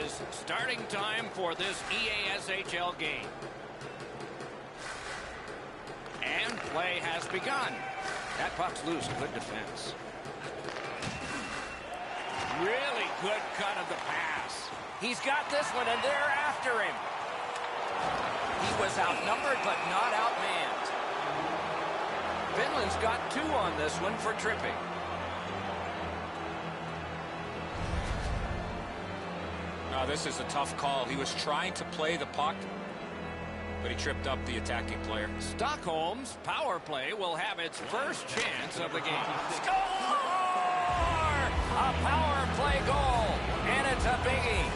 is starting time for this EASHL game. And play has begun. That puck's loose. Good defense. Really good cut of the pass. He's got this one, and they're after him. He was outnumbered, but not outmanned. Finland's got 2 on this one for tripping. Oh, this is a tough call. He was trying to play the puck, but he tripped up the attacking player. Stockholm's power play will have its first chance of the game. Score! A power play goal, and it's a biggie.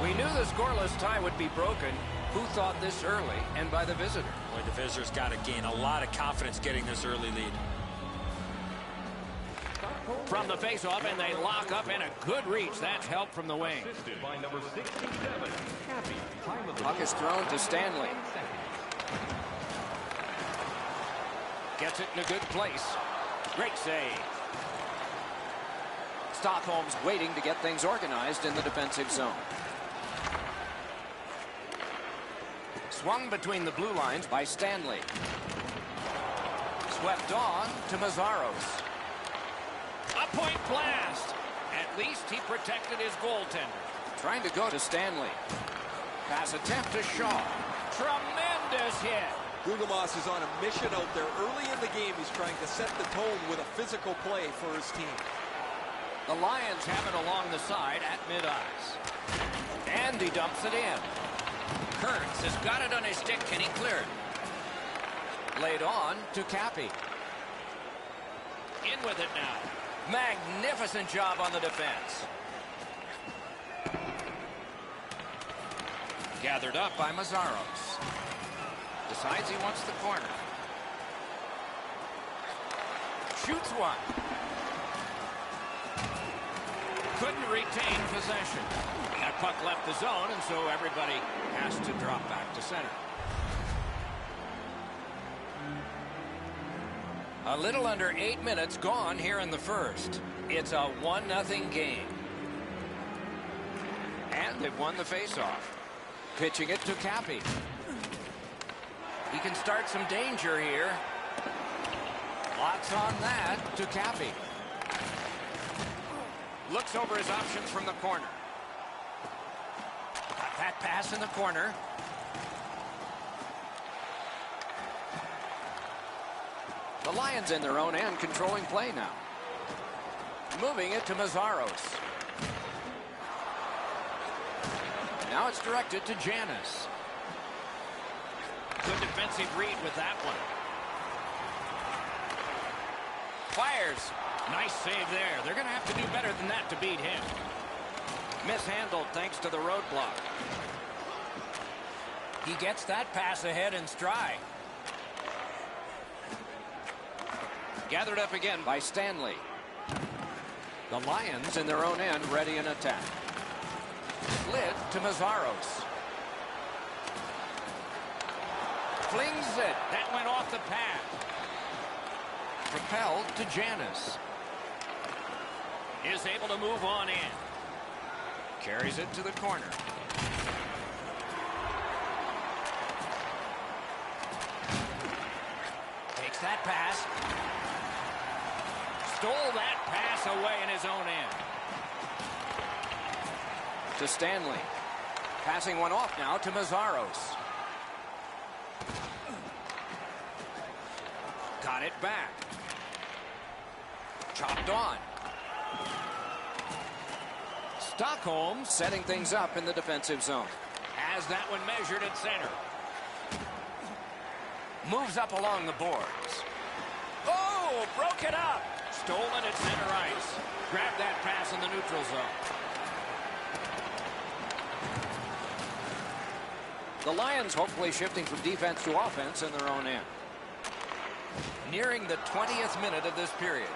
We knew the scoreless tie would be broken. Who thought this early and by the visitor? Boy, the visitor's got to gain a lot of confidence getting this early lead. From the faceoff, and they lock up in a good reach. That's help from the wing. By number 67, Puck is thrown to Stanley. Gets it in a good place. Great save. Stockholm's waiting to get things organized in the defensive zone. Swung between the blue lines by Stanley. Swept on to Mazzaros. A point blast. At least he protected his goaltender. Trying to go to Stanley. Pass attempt to Shaw. Tremendous hit. Gugelmas is on a mission out there. Early in the game, he's trying to set the tone with a physical play for his team. The Lions have it along the side at mid-ice. And he dumps it in. Kearns has got it on his stick. Can he clear it? Laid on to Cappy. In with it now. Magnificent job on the defense. Gathered up by Mazzaros. Decides he wants the corner. Shoots one. Couldn't retain possession. That puck left the zone, and so everybody has to drop back to center. A little under 8 minutes gone here in the first. It's a 1-0 game. And they've won the faceoff. Pitching it to Cappy. He can start some danger here. Lots on that to Cappy. Looks over his options from the corner. Got that pass in the corner. The Lions in their own end, controlling play now. Moving it to Mazzaros. Now it's directed to Janis. Good defensive read with that one. Fires. Nice save there. They're going to have to do better than that to beat him. Mishandled thanks to the roadblock. He gets that pass ahead in stride. Gathered up again by Stanley. The Lions in their own end ready in attack. Slid to Mazzaros. Flings it. That went off the pad. Propelled to Janis. Is able to move on in. Carries it to the corner. Takes that pass. Stole that pass away in his own end. To Stanley. Passing one off now to Mazzaros. Got it back. Chopped on. Stockholm setting things up in the defensive zone. Has that one measured at center. Moves up along the boards. Oh, broke it up. Stolen at center ice. Grabbed that pass in the neutral zone. The Lions hopefully shifting from defense to offense in their own end. Nearing the 20th minute of this period.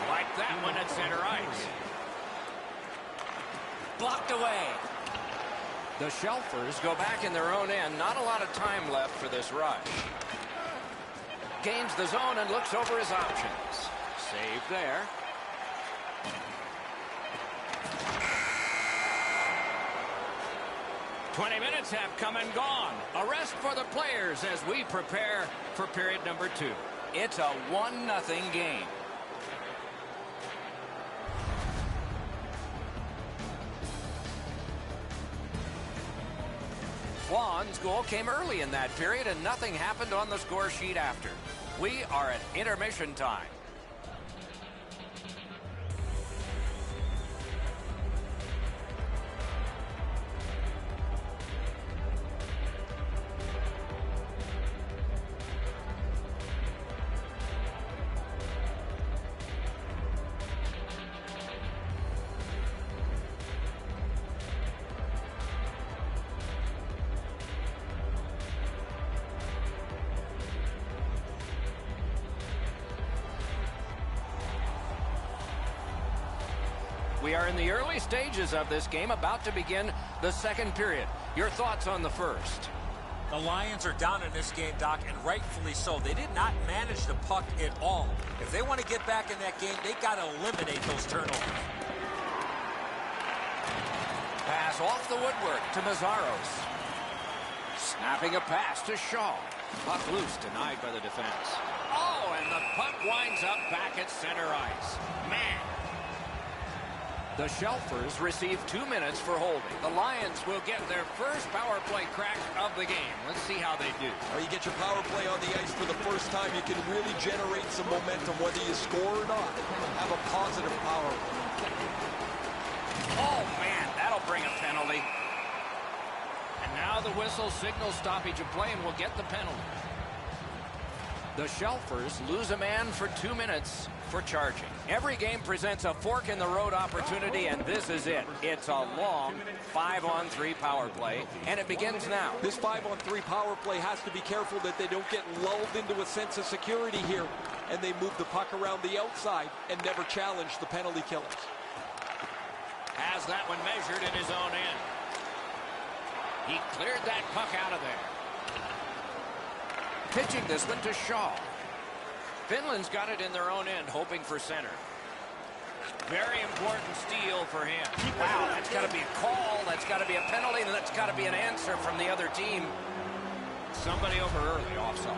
Like that one at center ice. Blocked away. The Shelfers go back in their own end. Not a lot of time left for this rush. Gains the zone and looks over his options. Save there. 20 minutes have come and gone. A rest for the players as we prepare for period number 2. It's a 1-0 game. Juan's goal came early in that period, and nothing happened on the score sheet after. We are at intermission time. We are in the early stages of this game, about to begin the second period. Your thoughts on the first? The Lions are down in this game, Doc, and rightfully so. They did not manage the puck at all. If they want to get back in that game, they got to eliminate those turnovers. Pass off the woodwork to Mazzaros. Snapping a pass to Shaw. Puck loose, denied by the defense. Oh, and the puck winds up back at center ice. Man. The Shelfers receive 2 minutes for holding. The Lions will get their first power play crack of the game. Let's see how they do. Well, you get your power play on the ice for the first time, you can really generate some momentum, whether you score or not. Have a positive power play. Oh, man, that'll bring a penalty. And now the whistle signals stoppage of play and will get the penalty. The Shelfers lose a man for 2 minutes for charging. Every game presents a fork-in-the-road opportunity, and this is it. It's a long 5-on-3 power play, and it begins now. This 5-on-3 power play has to be careful that they don't get lulled into a sense of security here, and they move the puck around the outside and never challenge the penalty killers. Has that one measured in his own end. He cleared that puck out of there. Pitching this one to Shaw. Finland's got it in their own end, hoping for center. Very important steal for him. Wow, that's got to be a call, that's got to be a penalty, and that's got to be an answer from the other team. Somebody over early, offside.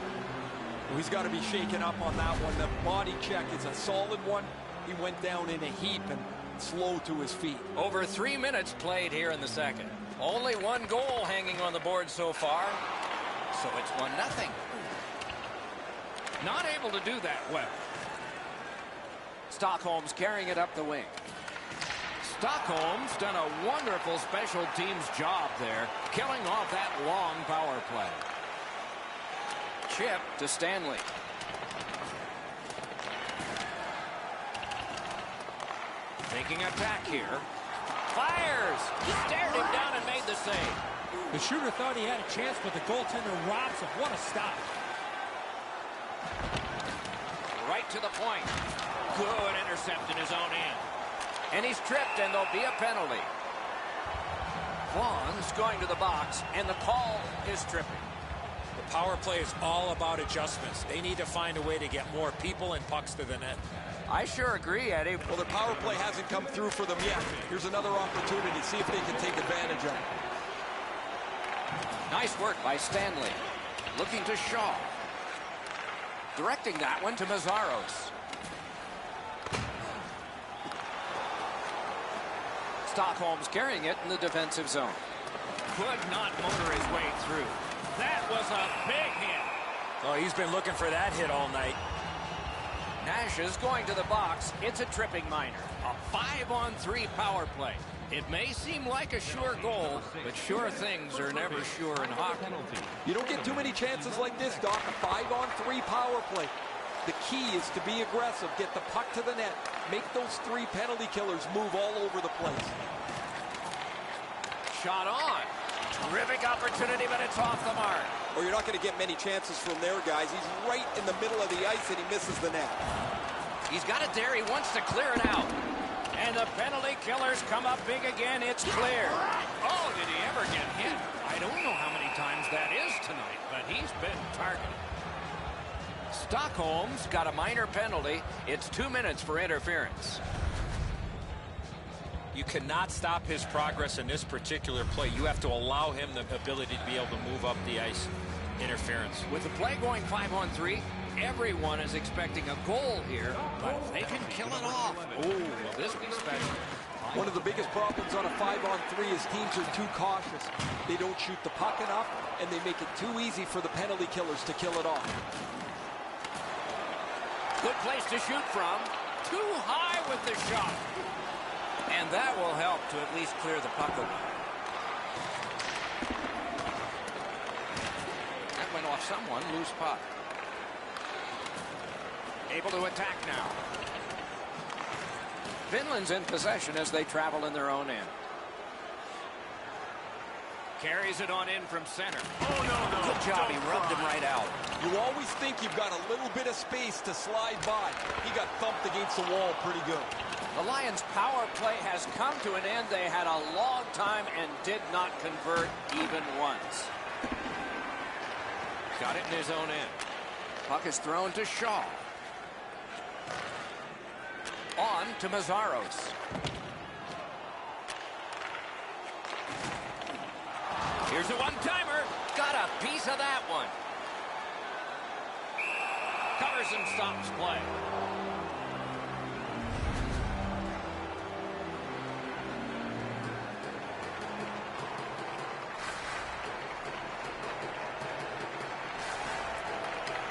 Well, he's got to be shaken up on that one. The body check is a solid one. He went down in a heap and slow to his feet. Over 3 minutes played here in the second. Only one goal hanging on the board so far, so it's 1-0. Not able to do that well. Stockholm's carrying it up the wing. Stockholm's done a wonderful special teams job there, killing off that long power play. Chip to Stanley. Taking attack here. Fires! Stared him down and made the save. The shooter thought he had a chance, but the goaltender robs him. What a stop. Right to the point. Good intercept in his own end. And he's tripped, and there'll be a penalty. Vaughn's going to the box, and the call is tripping. The power play is all about adjustments. They need to find a way to get more people and pucks to the net. I sure agree, Eddie. Well, their power play hasn't come through for them yet. Here's another opportunity. See if they can take advantage of it. Nice work by Stanley. Looking to Shaw. Directing that one to Mazzaros. Stockholm's carrying it in the defensive zone. Could not motor his way through. That was a big hit. Oh, he's been looking for that hit all night. Nash is going to the box. It's a tripping minor. A 5-on-3 power play. It may seem like a sure goal, but sure things are never sure in hockey. You don't get too many chances like this, Doc. A 5-on-3 power play. The key is to be aggressive. Get the puck to the net. Make those 3 penalty killers move all over the place. Shot on. Terrific opportunity, but it's off the mark. Or you're not going to get many chances from there, guys. He's right in the middle of the ice, and he misses the net. He's got it there. He wants to clear it out. And the penalty killers come up big again. It's clear. Oh, did he ever get hit? I don't know how many times that is tonight, but he's been targeted. Stockholm's got a minor penalty. It's 2 minutes for interference. You cannot stop his progress in this particular play. You have to allow him the ability to be able to move up the ice. Interference. With the play going 5-on-3, everyone is expecting a goal here, but if they can kill it off, oh, will this be special? One of the biggest problems on a 5-on-3 is teams are too cautious. They don't shoot the puck enough, and they make it too easy for the penalty killers to kill it off. Good place to shoot from. Too high with the shot. And that will help to at least clear the puck away. That went off someone. Loose puck. Able to attack now. Finland's in possession as they travel in their own end. Carries it on in from center. Oh, no. Good job. He rubbed him right out. You always think you've got a little bit of space to slide by. He got thumped against the wall pretty good. The Lions' power play has come to an end. They had a long time and did not convert even once. Got it in his own end. Puck is thrown to Shaw. On to Mazzaros. Here's a one-timer. Got a piece of that one. Covers and stops play.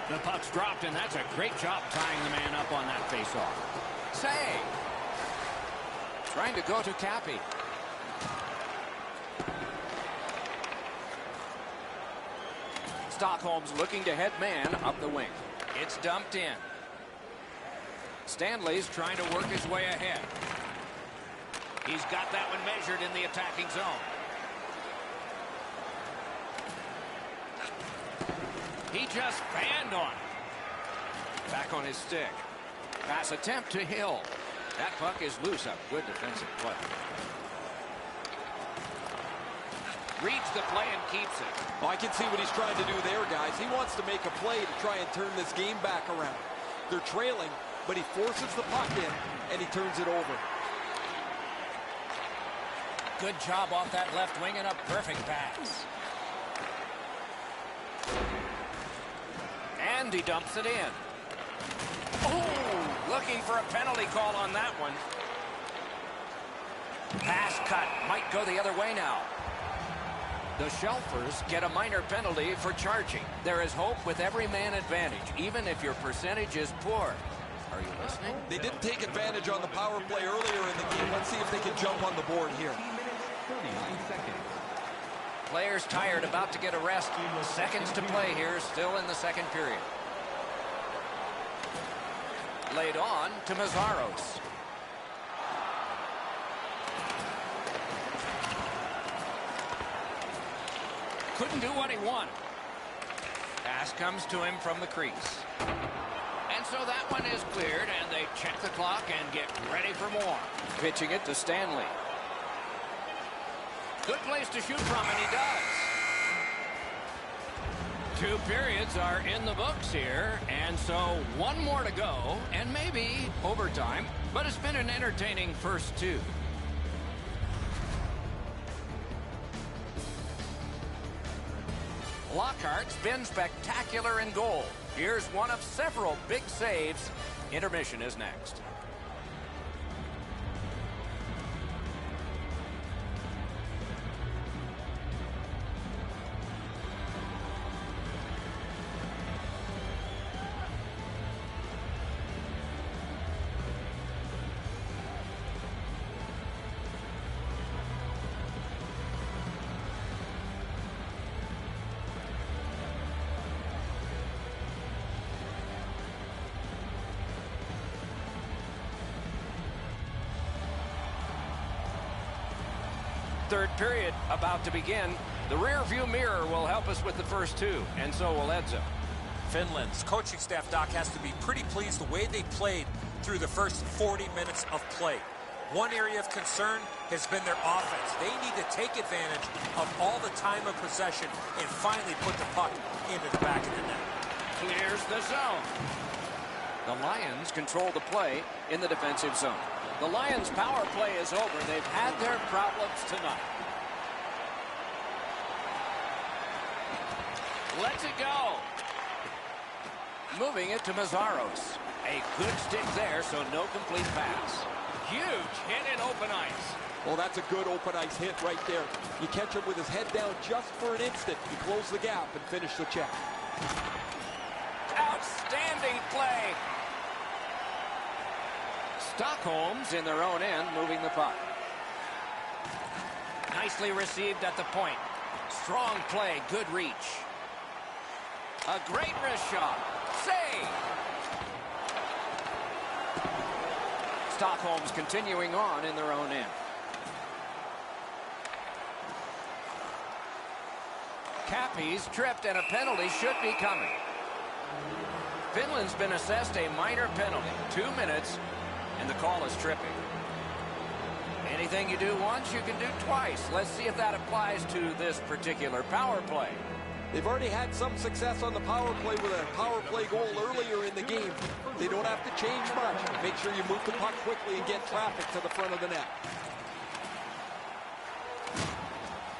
The puck's dropped, and that's a great job tying the man up on that faceoff. Save. Trying to go to Cappy. Stockholm's looking to head man up the wing. It's dumped in. Stanley's trying to work his way ahead. He's got that one measured in the attacking zone. He just fanned on it. Back on his stick. Pass attempt to Hill. That puck is loose. A good defensive play. Reads the play and keeps it. Well, I can see what he's trying to do there, guys. He wants to make a play to try and turn this game back around. They're trailing, but he forces the puck in, and he turns it over. Good job off that left wing and a perfect pass. And he dumps it in. Oh, looking for a penalty call on that one. Pass cut. Might go the other way now. The Shelfers get a minor penalty for charging. There is hope with every man advantage, even if your percentage is poor. Are you listening? They didn't take advantage on the power play earlier in the game. Let's see if they can jump on the board here. Players tired, about to get a rest. Seconds to play here, still in the second period. Laid on to Mazzaros. Couldn't do what he wanted. Pass comes to him from the crease. And so that one is cleared, and they check the clock and get ready for more. Pitching it to Stanley. Good place to shoot from, and he does. 2 periods are in the books here, and so one more to go, and maybe overtime, but it's been an entertaining first 2. Lockhart's been spectacular in goal. Here's one of several big saves. Intermission is next. Third period about to begin. The rear view mirror will help us with the first 2, and so will Edzo. Finland's coaching staff, Doc, has to be pretty pleased the way they played through the first 40 minutes of play. One area of concern has been their offense. They need to take advantage of all the time of possession and finally put the puck into the back of the net. Clears the zone. The Lions control the play in the defensive zone. The Lions' power play is over. They've had their problems tonight. Lets it go. Moving it to Mazzaros. A good stick there, so no complete pass. Huge hit in open ice. Well, that's a good open ice hit right there. You catch him with his head down just for an instant. You close the gap and finish the check. Outstanding play. Stockholm's in their own end, moving the puck. Nicely received at the point. Strong play, good reach. A great wrist shot. Save. Stockholm's continuing on in their own end. Cappy's tripped and a penalty should be coming. Finland's been assessed a minor penalty. 2 minutes and the call is tripping. Anything you do once, you can do twice. Let's see if that applies to this particular power play. They've already had some success on the power play with a power play goal earlier in the game. They don't have to change much. Make sure you move the puck quickly and get traffic to the front of the net.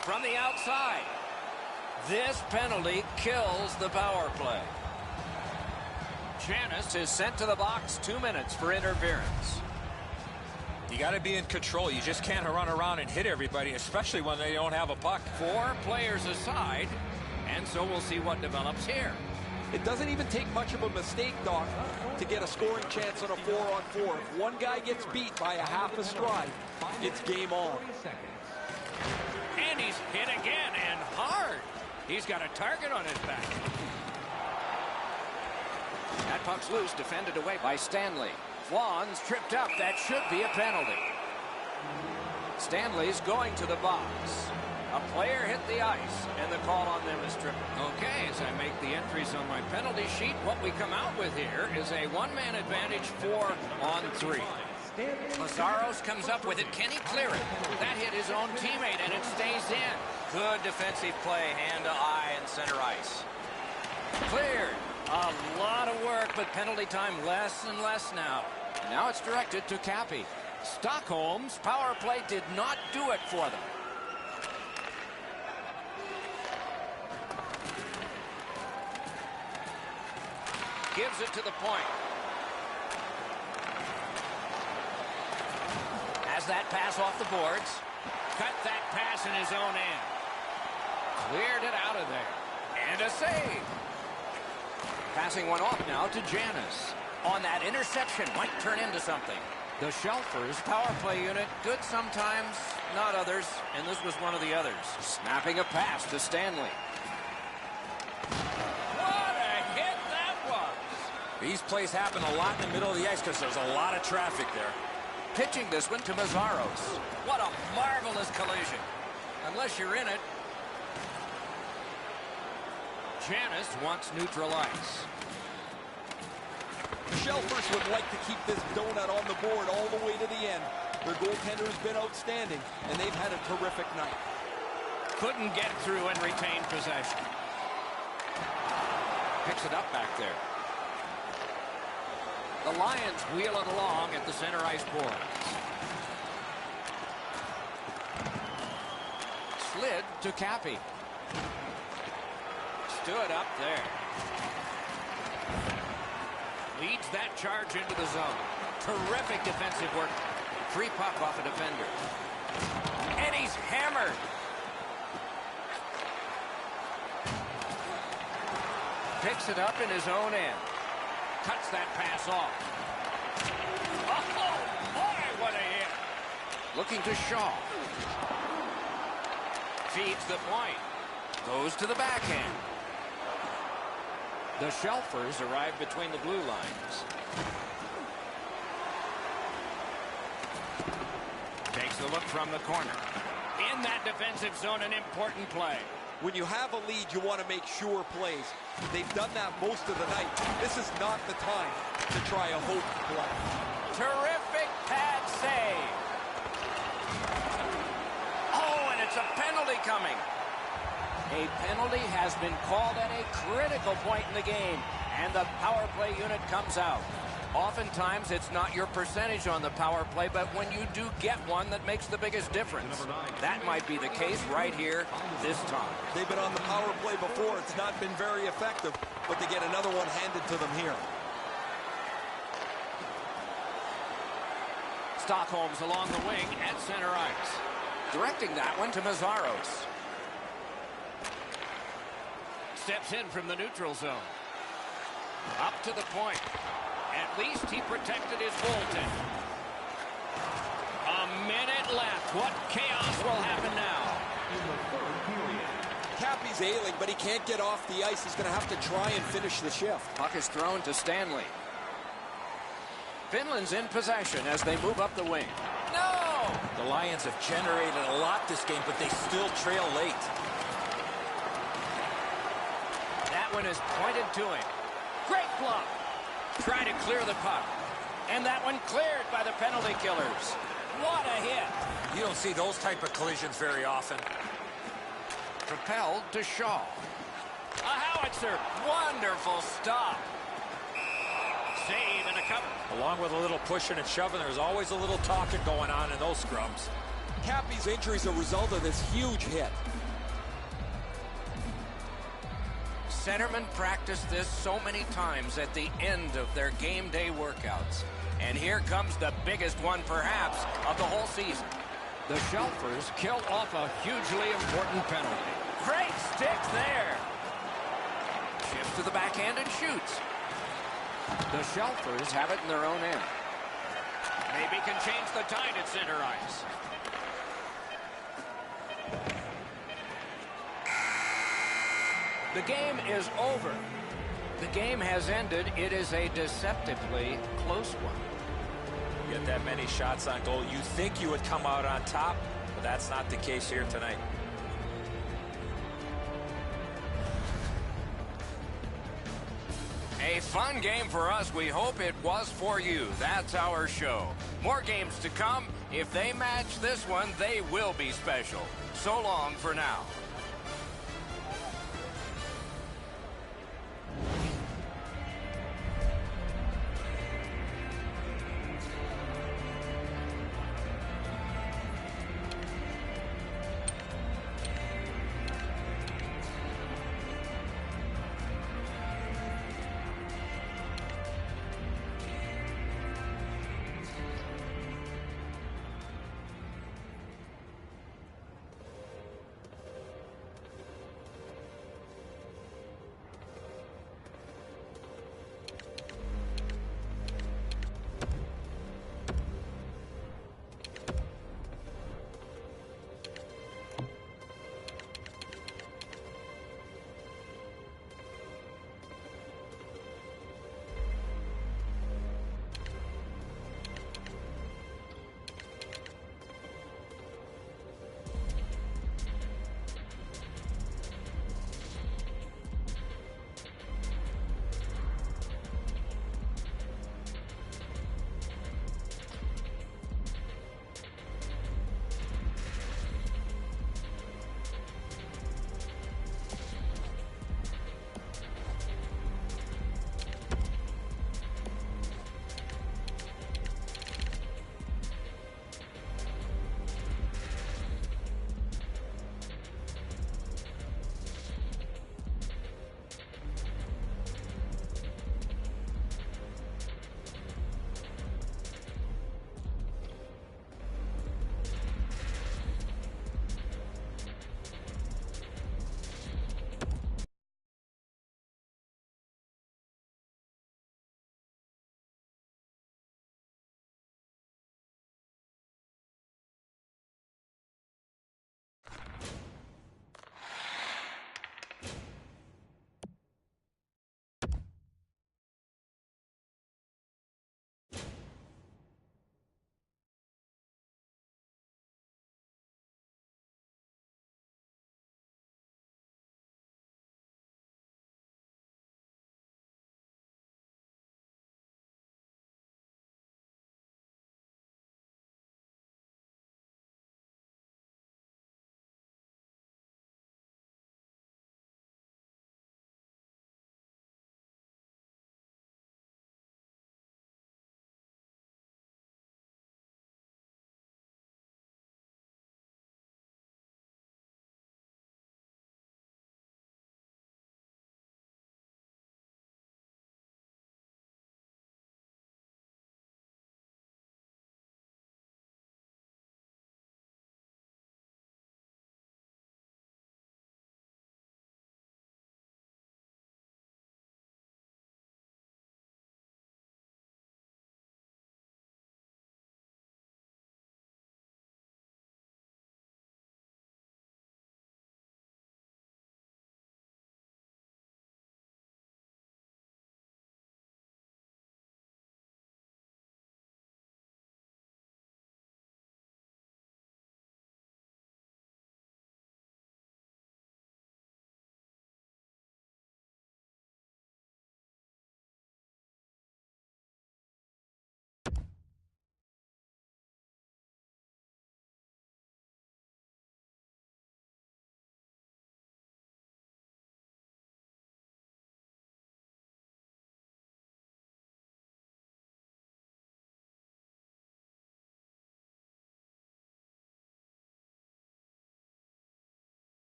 From the outside. This penalty kills the power play. Janis is sent to the box. 2 minutes for interference. You got to be in control. You just can't run around and hit everybody, especially when they don't have a puck. 4 players aside, and so we'll see what develops here. It doesn't even take much of a mistake, Doc, to get a scoring chance on a 4-on-4. If one guy gets beat by a half a stride, it's game on. And he's hit again, and hard. He's got a target on his back. That puck's loose, defended away by Stanley. Flawn's tripped up. That should be a penalty. Stanley's going to the box. A player hit the ice, and the call on them is tripping. Okay, as I make the entries on my penalty sheet, what we come out with here is a one-man advantage 4-on-3. Mazzaros comes up with it. Can he clear it? That hit his own teammate, and it stays in. Good defensive play, hand to eye and center ice. Cleared. A lot of work, but penalty time less and less now. And now it's directed to Cappy. Stockholm's power play did not do it for them. Gives it to the point. Has that pass off the boards. Cut that pass in his own end. Cleared it out of there. And a save. Passing one off now to Janis. On that interception, might turn into something. The Shelfers power play unit, good sometimes, not others, and this was one of the others. Snapping a pass to Stanley. What a hit that was! These plays happen a lot in the middle of the ice because there's a lot of traffic there. Pitching this one to Mazzaros. What a marvelous collision. Unless you're in it. Janis wants neutral ice. The Shelfers would like to keep this donut on the board all the way to the end. Their goaltender has been outstanding, and they've had a terrific night. Couldn't get through and retain possession. Picks it up back there. The Lions wheel it along at the center ice boards. Slid to Cappy. Stood up there. Leads that charge into the zone. Terrific defensive work. Free puck off a defender. And he's hammered. Picks it up in his own end. Cuts that pass off. Oh, boy, what a hit. Looking to Shaw. Feeds the point. Goes to the backhand. The Shelfers arrive between the blue lines. Takes a look from the corner. In that defensive zone, an important play. When you have a lead, you want to make sure plays. They've done that most of the night. This is not the time to try a hope play. Terrific pad save. Oh, and it's a penalty coming. A penalty has been called at a critical point in the game, and the power play unit comes out. Oftentimes, it's not your percentage on the power play, but when you do get one, that makes the biggest difference. That might be the case right here this time. They've been on the power play before. It's not been very effective, but they get another one handed to them here. Stockholm's along the wing at center ice. Directing that one to Mazzaros. Steps in from the neutral zone. Up to the point. At least he protected his goaltender. A minute left. What chaos will happen now? Cappy's ailing, but he can't get off the ice. He's going to have to try and finish the shift. Puck is thrown to Stanley. Finland's in possession as they move up the wing. No! The Lions have generated a lot this game, but they still trail late. That one is pointed to him. Great glove. Trying to clear the puck. And that one cleared by the penalty killers. What a hit. You don't see those type of collisions very often. Propelled to Shaw. A howitzer. Wonderful stop. Save and a cover. Along with a little pushing and shoving, there's always a little talking going on in those scrums. Cappy's injury is a result of this huge hit. Centermen practice this so many times at the end of their game day workouts. And here comes the biggest one, perhaps, of the whole season. The Shelfers kill off a hugely important penalty. Great stick there. Shifts to the backhand and shoots. The Shelfers have it in their own end. Maybe can change the tide at center ice. The game is over. The game has ended. It is a deceptively close one. You get that many shots on goal, you think you would come out on top, but that's not the case here tonight. A fun game for us. We hope it was for you. That's our show. More games to come. If they match this one, they will be special. So long for now.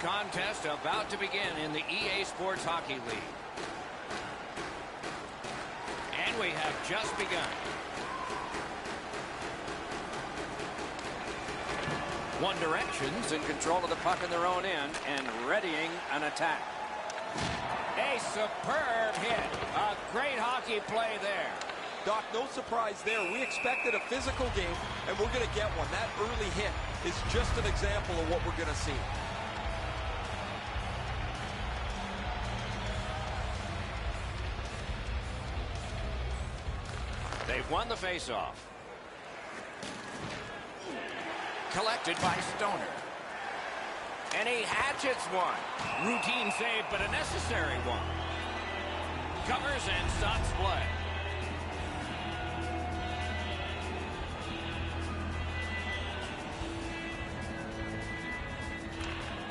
contest about to begin in the EA Sports Hockey League. And we have just begun. One Direction's in control of the puck in their own end and readying an attack. A superb hit. A great hockey play there. Doc, no surprise there. We expected a physical game, and we're going to get one. That early hit is just an example of what we're going to see. They've won the faceoff. Collected by Stoner. And he hatchets one. Routine save, but a necessary one. Covers and stops play.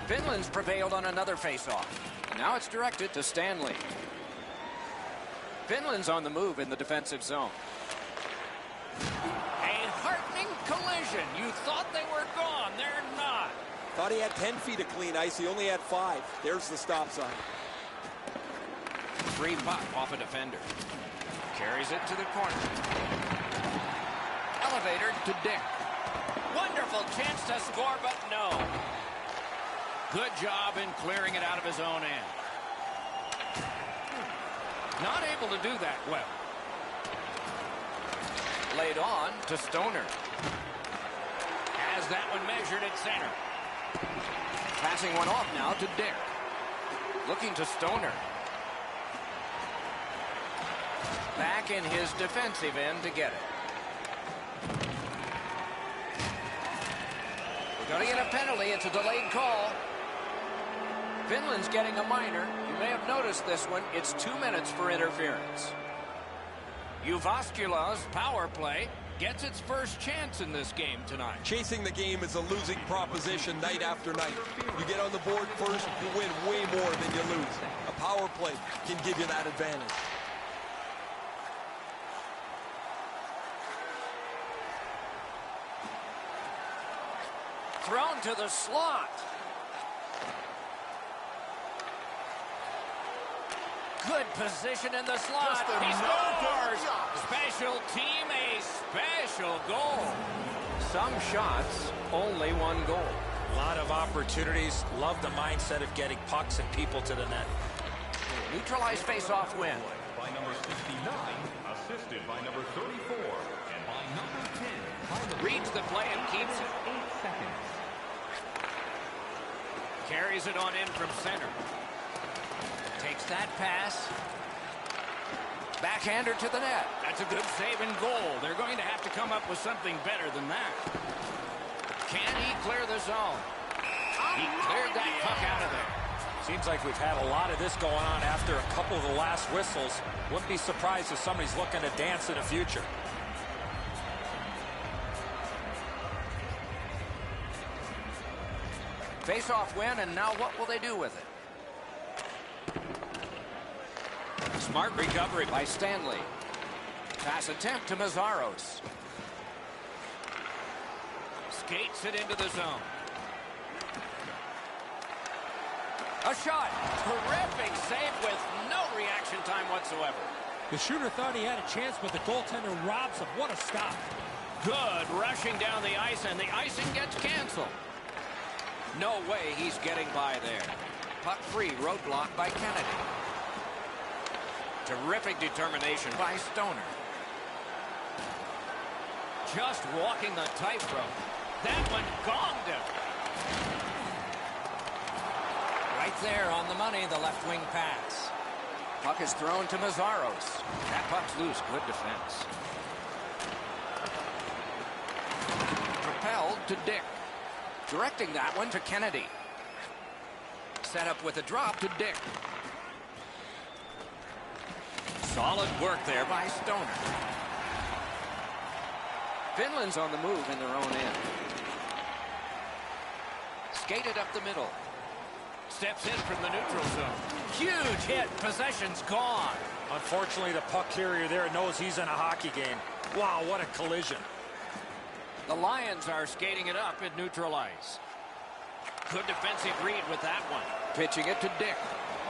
Finland's prevailed on another faceoff. Now it's directed to Stanley. Finland's on the move in the defensive zone. A heartening collision. You thought they were gone. They're not. Thought he had 10 feet of clean ice. He only had 5. There's the stop sign. Free puck off a defender. Carries it to the corner. Elevator to Dick. Wonderful chance to score, but no. Good job in clearing it out of his own end. Not able to do that well. Laid on to Stoner. Has that one measured at center. Passing one off now to Dick. Looking to Stoner. Back in his defensive end to get it. We're going to get a penalty. It's a delayed call. Finland's getting a minor. You may have noticed this one. It's 2 minutes for interference. Jyväskylä's power play gets its first chance in this game tonight. Chasing the game is a losing proposition night after night. You get on the board first, you win way more than you lose. A power play can give you that advantage. Thrown to the slot. Good position in the slot. He scores. Special team, a special goal. Some shots, only one goal. A lot of opportunities. Love the mindset of getting pucks and people to the net. Neutralized face-off win. By number 69, assisted by number 34, and by number 10. Reads the play and keeps it. 8 seconds. Carries it on in from center. Takes that pass. Backhander to the net. That's a good save and goal. They're going to have to come up with something better than that. Can he clear the zone? He cleared that puck out of there. Seems like we've had a lot of this going on after a couple of the last whistles. Wouldn't be surprised if somebody's looking to dance in the future. Face-off win, and now what will they do with it? Smart recovery by Stanley. Pass attempt to Mazzaros. Skates it into the zone. A shot. Terrific save with no reaction time whatsoever. The shooter thought he had a chance, but the goaltender robs him. What a stop. Good rushing down the ice, and the icing gets canceled. No way he's getting by there. Puck free, roadblock by Kennedy. Terrific determination by Stoner. Just walking the tightrope. That one gonged him. Right there on the money, the left wing pass. Puck is thrown to Mazzaros. That puck's loose. Good defense. Propelled to Dick. Directing that one to Kennedy. Set up with a drop to Dick. Solid work there by Stoner. Finland's on the move in their own end. Skated up the middle. Steps in from the neutral zone. Huge hit. Possession's gone. Unfortunately, the puck carrier there knows he's in a hockey game. Wow, what a collision. The Lions are skating it up at neutral ice. Good defensive read with that one. Pitching it to Dick.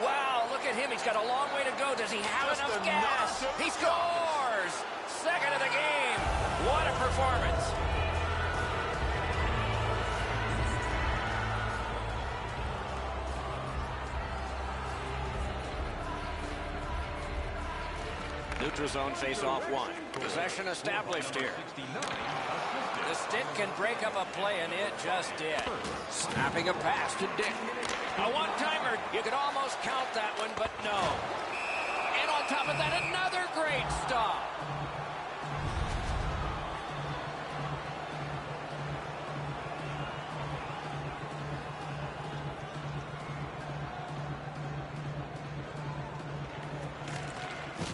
Wow, look at him. He's got a long way to go. Does he have enough gas? He scores! Second of the game. What a performance. Neutral zone face-off one. Possession established here. The stick can break up a play, and it just did. Snapping a pass to Dick. A one-timer. You could almost count that one, but no. And on top of that, another great stop.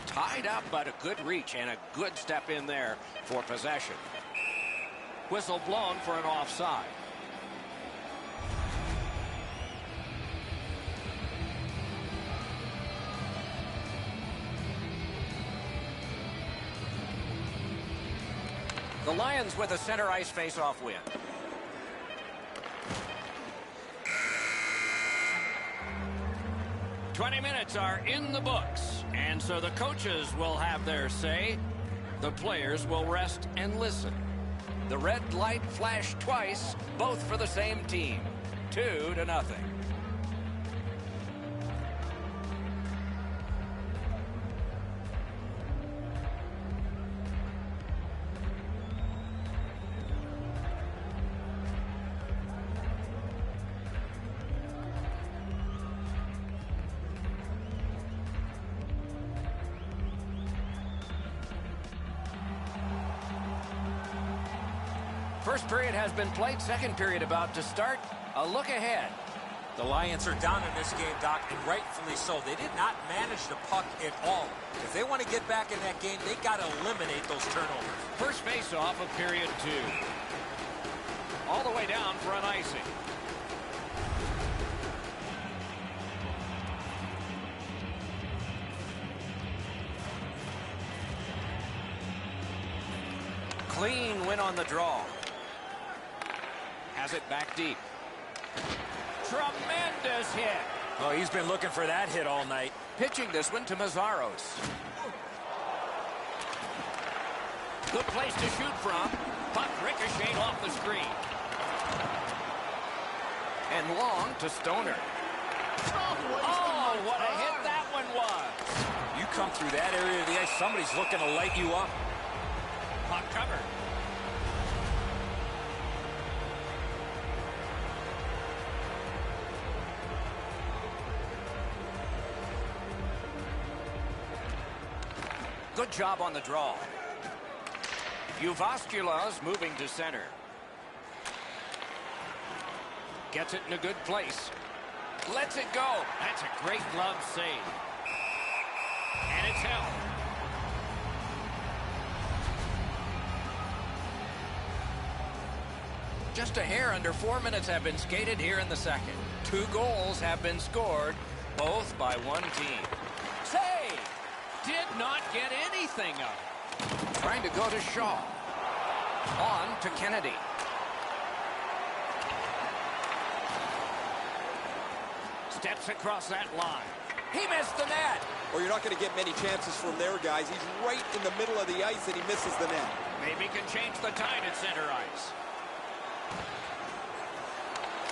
Tied up, but a good reach and a good step in there for possession. Whistle blown for an offside. The Lions with a center ice face-off win. "20 minutes are in the books, and so the coaches will have their say. The players will rest and listen. The red light flashed twice, both for the same team. 2-0. First period has been played. Second period about to start. A look ahead. The Lions are down in this game, Doc, and rightfully so. They did not manage the puck at all. If they want to get back in that game, they got to eliminate those turnovers. First face-off of period 2. All the way down for an icing. Clean win on the draw. Has it back deep. Tremendous hit. Oh, he's been looking for that hit all night. Pitching this one to Mazzaros. Good place to shoot from. Puck ricocheted off the screen. And long to Stoner. Oh, what a hit that one was. You come through that area of the ice, somebody's looking to light you up. Puck covered. Good job on the draw. Uvascula's moving to center. Gets it in a good place. Lets it go. That's a great glove save. And it's held. Just a hair under 4 minutes have been skated here in the second. 2 goals have been scored, both by one team. Save! Did not get anything of it. Trying to go to Shaw. On to Kennedy. Steps across that line. He missed the net. Or you're not going to get many chances from there, guys. He's right in the middle of the ice, and he misses the net. Maybe can change the tide at center ice.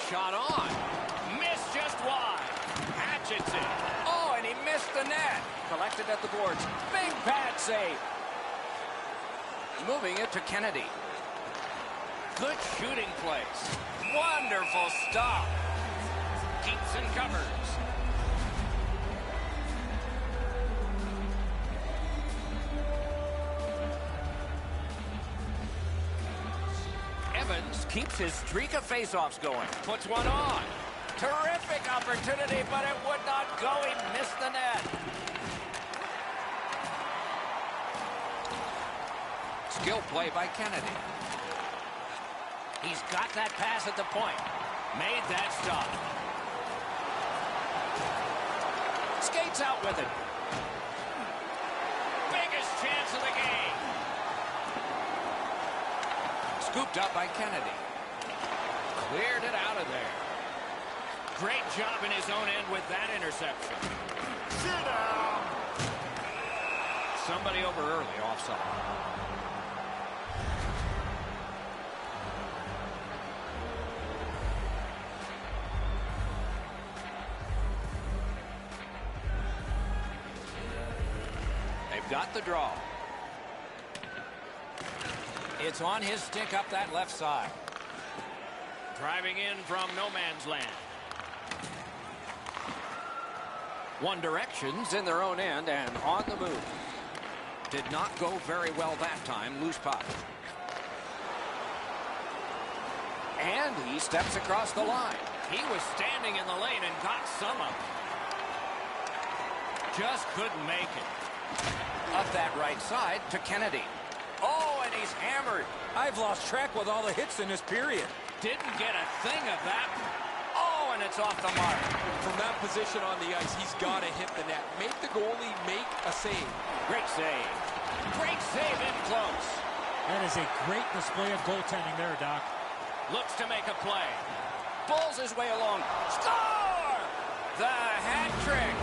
Shot on. Missed just wide. Hatchets it. Oh, and he missed the net. Collected at the boards. Big pad save. Moving it to Kennedy. Good shooting place. Wonderful stop. Keeps and covers. Evans keeps his streak of faceoffs going. Puts one on. Terrific opportunity, but it would not go. He missed the net. Skill play by Kennedy. He's got that pass at the point. Made that stop. Skates out with it. Biggest chance of the game. Scooped up by Kennedy. Cleared it out of there. Great job in his own end with that interception. Sit down. Somebody over early, offside. They've got the draw. It's on his stick up that left side. Driving in from no man's land. One Direction's in their own end and on the move. Did not go very well that time. Loose puck. And he steps across the line. He was standing in the lane and got some of it. Just couldn't make it. Up that right side to Kennedy. Oh, and he's hammered. I've lost track with all the hits in this period. Didn't get a thing of that. Oh, and it's off the mark. From that position on the ice, he's got to hit the net. Make the goalie make a save. Great save. Great save in close. That is a great display of goaltending there, Doc. Looks to make a play. Pulls his way along. Score! The hat trick.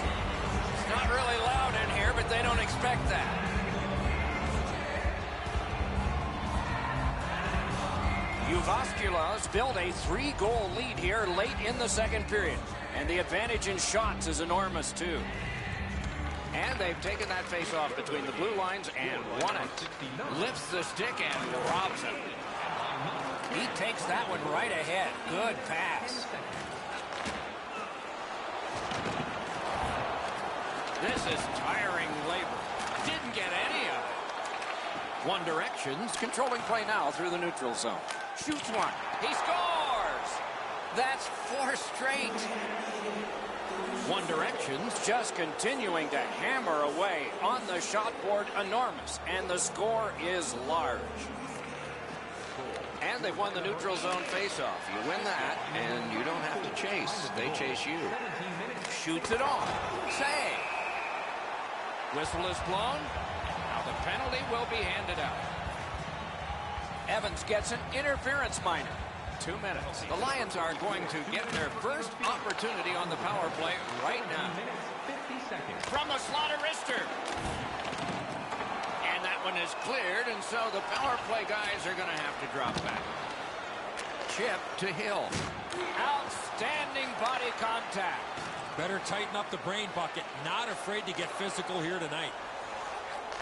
It's not really loud in here, but they don't expect that. Uvasculas built a 3-goal lead here late in the second period. And the advantage in shots is enormous, too. And they've taken that face-off between the blue lines and won it. Lifts the stick and robs it. He takes that one right ahead. Good pass. This is tiring labor. Didn't get any of it. One Direction's controlling play now through the neutral zone. Shoots one. He scores! That's 4 straight. One Direction's just continuing to hammer away on the shot board. Enormous. And the score is large. And they've won the neutral zone faceoff. You win that, and you don't have to chase. They chase you. Shoots it on. Save. Whistle is blown. Now the penalty will be handed out. Evans gets an interference minor. 2 minutes. The Lions are going to get their first opportunity on the power play right now. From the slaughter wrister. And that one is cleared, and so the power play guys are going to have to drop back. Chip to Hill. Outstanding body contact. Better tighten up the brain bucket. Not afraid to get physical here tonight.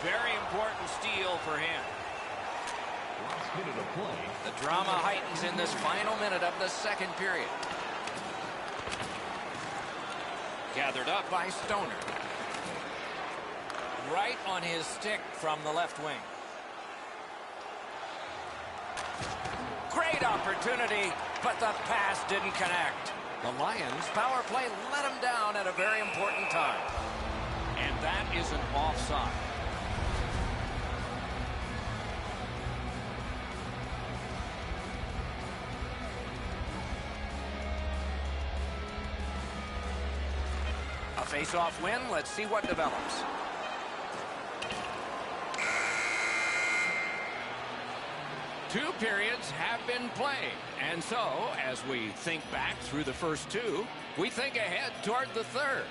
Very important steal for him. Last minute of play. The drama heightens in this final minute of the second period. Gathered up by Stoner. Right on his stick from the left wing. Great opportunity, but the pass didn't connect. The Lions power play let him down at a very important time. And that is an offside. A face-off win. Let's see what develops. Two periods have been played. And so, as we think back through the first two, we think ahead toward the third.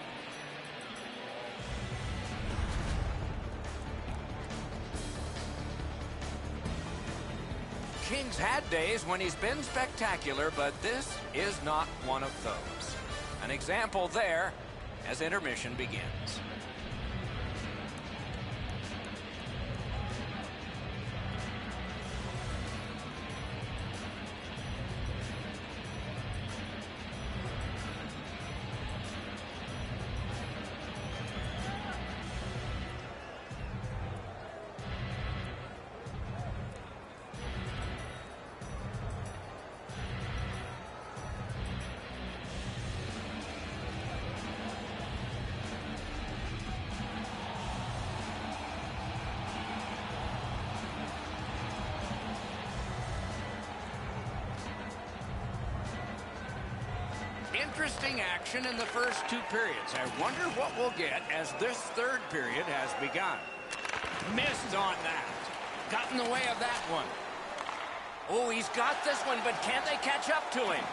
King's had days when he's been spectacular, but this is not one of those. An example there as intermission begins. Interesting action in the first two periods. I wonder what we'll get as this third period has begun. Missed on that. Got in the way of that one. Oh, he's got this one, but can they catch up to him?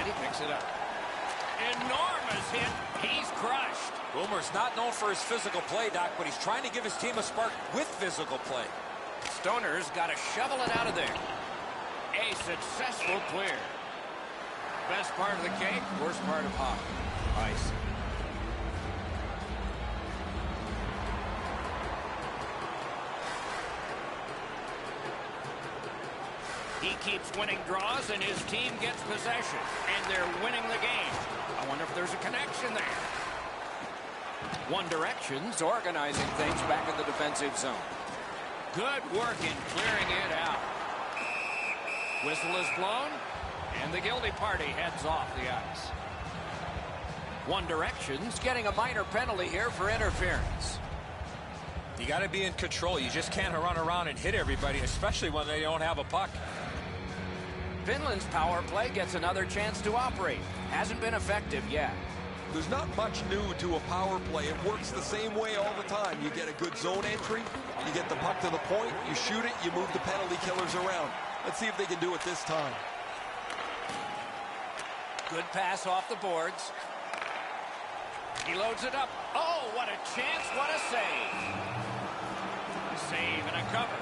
And he picks it up. Enormous hit. He's crushed. Boomer's not known for his physical play, Doc, but he's trying to give his team a spark with physical play. Stoner's got to shovel it out of there. A successful clear. Best part of the cake, worst part of hockey. Ice. He keeps winning draws, and his team gets possession. And they're winning the game. I wonder if there's a connection there. One Direction's organizing things back in the defensive zone. Good work in clearing it out. Whistle is blown, and the guilty party heads off the ice. One Direction's getting a minor penalty here for interference. You got to be in control. You just can't run around and hit everybody, especially when they don't have a puck. Finland's power play gets another chance to operate. Hasn't been effective yet. There's not much new to a power play. It works the same way all the time. You get a good zone entry, you get the puck to the point, you shoot it, you move the penalty killers around. Let's see if they can do it this time. Good pass off the boards. He loads it up. Oh, what a chance, what a save. Save and a cover.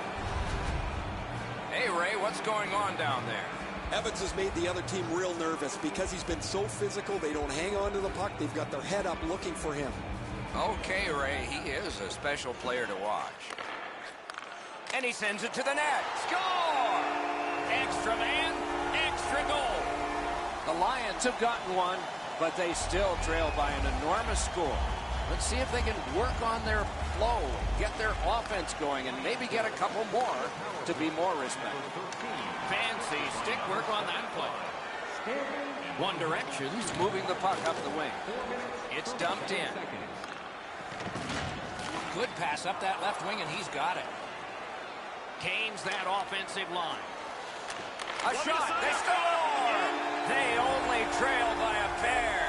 Hey, Ray, what's going on down there? Evans has made the other team real nervous because he's been so physical. They don't hang on to the puck. They've got their head up looking for him. Okay, Ray, he is a special player to watch. And he sends it to the net. Score! Extra man, extra goal. The Lions have gotten one, but they still trail by an enormous score. Let's see if they can work on their flow, get their offense going, and maybe get a couple more to be more respected. Fancy stick work on that play. One Direction's moving the puck up the wing. It's dumped in. Good pass up that left wing, and he's got it. Gains that offensive line. A shot. They score! They only trail by a pair.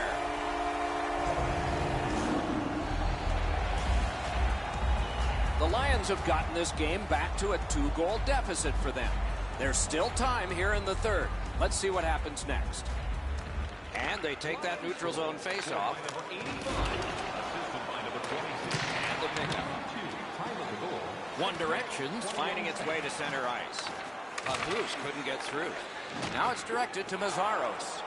The Lions have gotten this game back to a 2-goal deficit for them. There's still time here in the third. Let's see what happens next. And they take that neutral zone face-off. And the pickup. One Direction's finding its way to center ice. Puck loose, couldn't get through. Now it's directed to Mazzaros.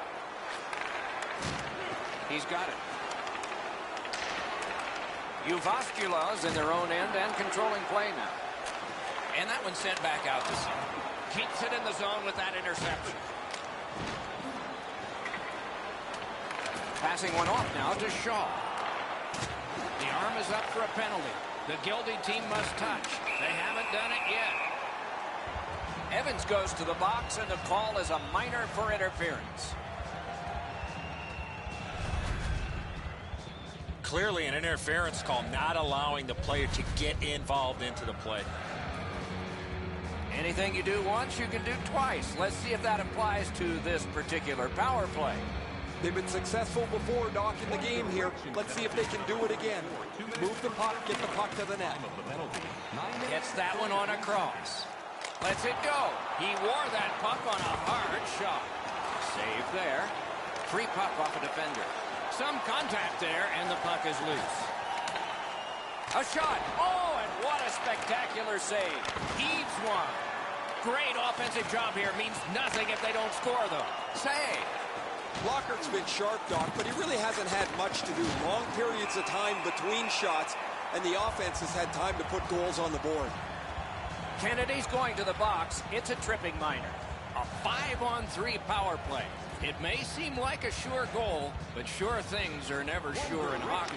He's got it. Uvascula's in their own end and controlling play now. And that one's sent back out to center. Keeps it in the zone with that interception. Passing one off now to Shaw. The arm is up for a penalty. The guilty team must touch. They haven't done it yet. Evans goes to the box, and the call is a minor for interference. Clearly an interference call, not allowing the player to get involved into the play. Anything you do once, you can do twice. Let's see if that applies to this particular power play. They've been successful before, Doc, in the game here. Let's see if they can do it again. Move the puck, get the puck to the net. Gets that one on a cross. Lets it go. He wore that puck on a hard shot. Save there. Free puck off a defender. Some contact there, and the puck is loose. A shot. Oh, and what a spectacular save. Heaves one. Great offensive job here. Means nothing if they don't score, though. Save. Lockhart's been sharp, Doc, but he really hasn't had much to do. Long periods of time between shots, and the offense has had time to put goals on the board. Kennedy's going to the box. It's a tripping minor. A 5-on-3 power play. It may seem like a sure goal, but sure things are never sure in hockey.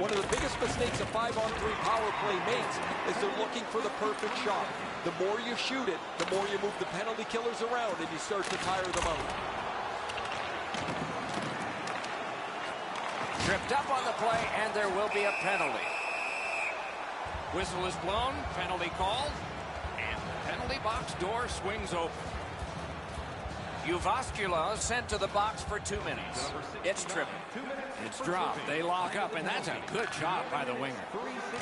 One of the biggest mistakes a 5-on-3 power play makes is they're looking for the perfect shot. The more you shoot it, the more you move the penalty killers around, and you start to tire them out. Tripped up on the play, and there will be a penalty. Whistle is blown, penalty called, and the penalty box door swings open. Uvascula sent to the box for 2 minutes. It's tripping. It's dropped. They lock up, and that's a good shot by the winger.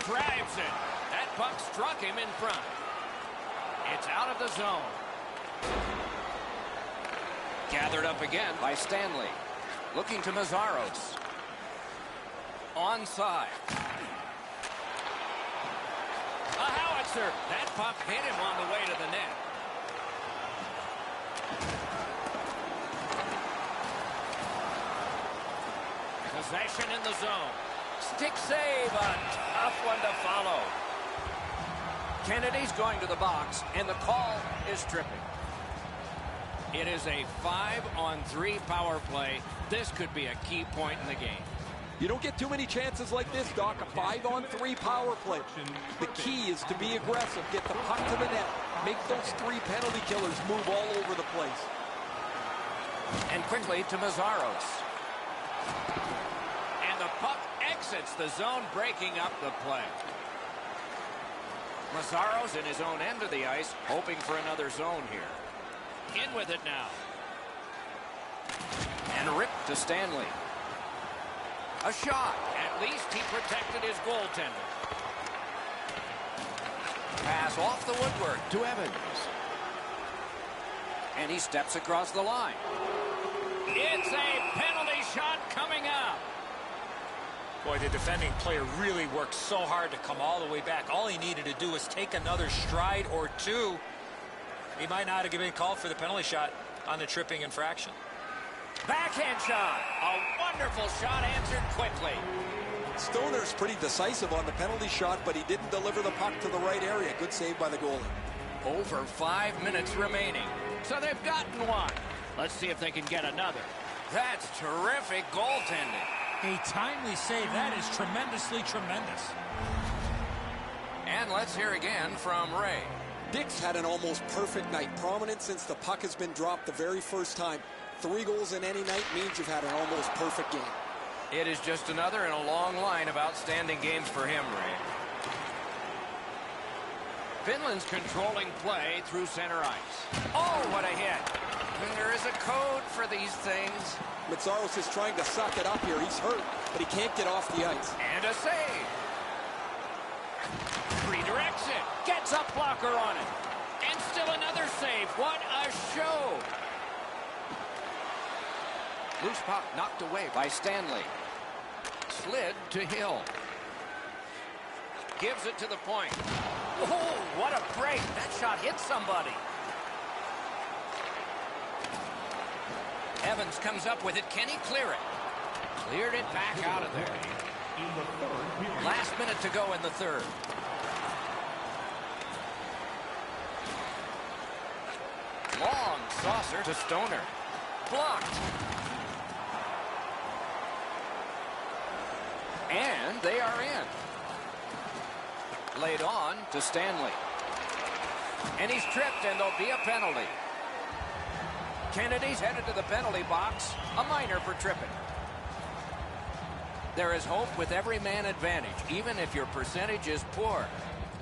Drives it. That puck struck him in front. It's out of the zone. Gathered up again by Stanley. Looking to Mazzaros. Onside. A howitzer. That puck hit him on the way to the net. Possession in the zone. Stick save. A tough one to follow. Kennedy's going to the box, and the call is tripping. It is a 5-on-3 power play. This could be a key point in the game. You don't get too many chances like this, Doc. A 5-on-3 power play. The key is to be aggressive. Get the puck to the net. Make those 3 penalty killers move all over the place. And quickly to Mazzaros. And the puck exits the zone, breaking up the play. Mazzaros in his own end of the ice, hoping for another zone here. In with it now. And ripped to Stanley. A shot. At least he protected his goaltender. Pass off the woodwork to Evans. And he steps across the line. It's a penalty shot coming up. Boy, the defending player really worked so hard to come all the way back. All he needed to do was take another stride or two. He might not have given a call for the penalty shot on the tripping infraction. Backhand shot. A wonderful shot answered quickly. Stoner's pretty decisive on the penalty shot, but he didn't deliver the puck to the right area. Good save by the goalie. Over 5 minutes remaining. So they've gotten one. Let's see if they can get another. That's terrific goaltending. A timely save. That is tremendously tremendous. And let's hear again from Ray. Dick's had an almost perfect night. Prominent since the puck has been dropped the very first time. 3 goals in any night means you've had an almost perfect game. It is just another in a long line of outstanding games for him, Ray. Finland's controlling play through center ice. Oh, what a hit. There is a code for these things. Mazzaros is trying to suck it up here. He's hurt, but he can't get off the ice. And a save. Redirects it. Gets a blocker on it. And still another save. What a show. Loose puck knocked away by Stanley. Slid to Hill. Gives it to the point. Oh, what a break. That shot hit somebody. Evans comes up with it. Can he clear it? Cleared it back out of there. Last minute to go in the third. Long saucer to Stoner. Blocked. And they are in. Laid on to Stanley. And he's tripped, and there'll be a penalty. Kennedy's headed to the penalty box. A minor for tripping. There is hope with every man advantage, even if your percentage is poor.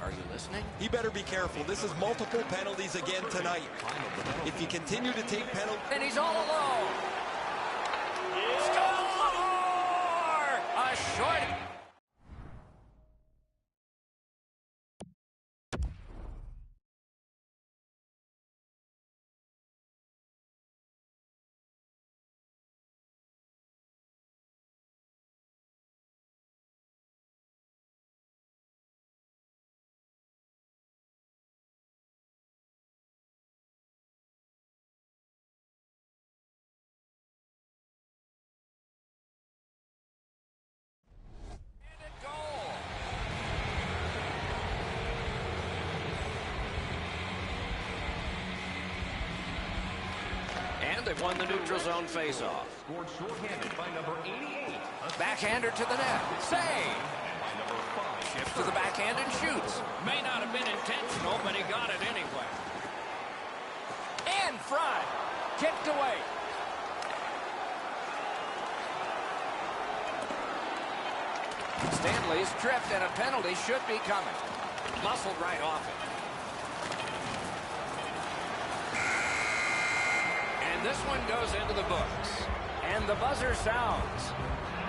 Are you listening? He better be careful. This is multiple penalties again tonight. If you continue to take penalties... And he's all alone. Score! A short... They've won the neutral zone faceoff. Scored shorthanded by number 88. Backhander to the net. Save. Shifts to the backhand and shoots. May not have been intentional, but he got it anyway. In front. Kicked away. Stanley's tripped, and a penalty should be coming. Muscled right off it. And this one goes into the books. And the buzzer sounds.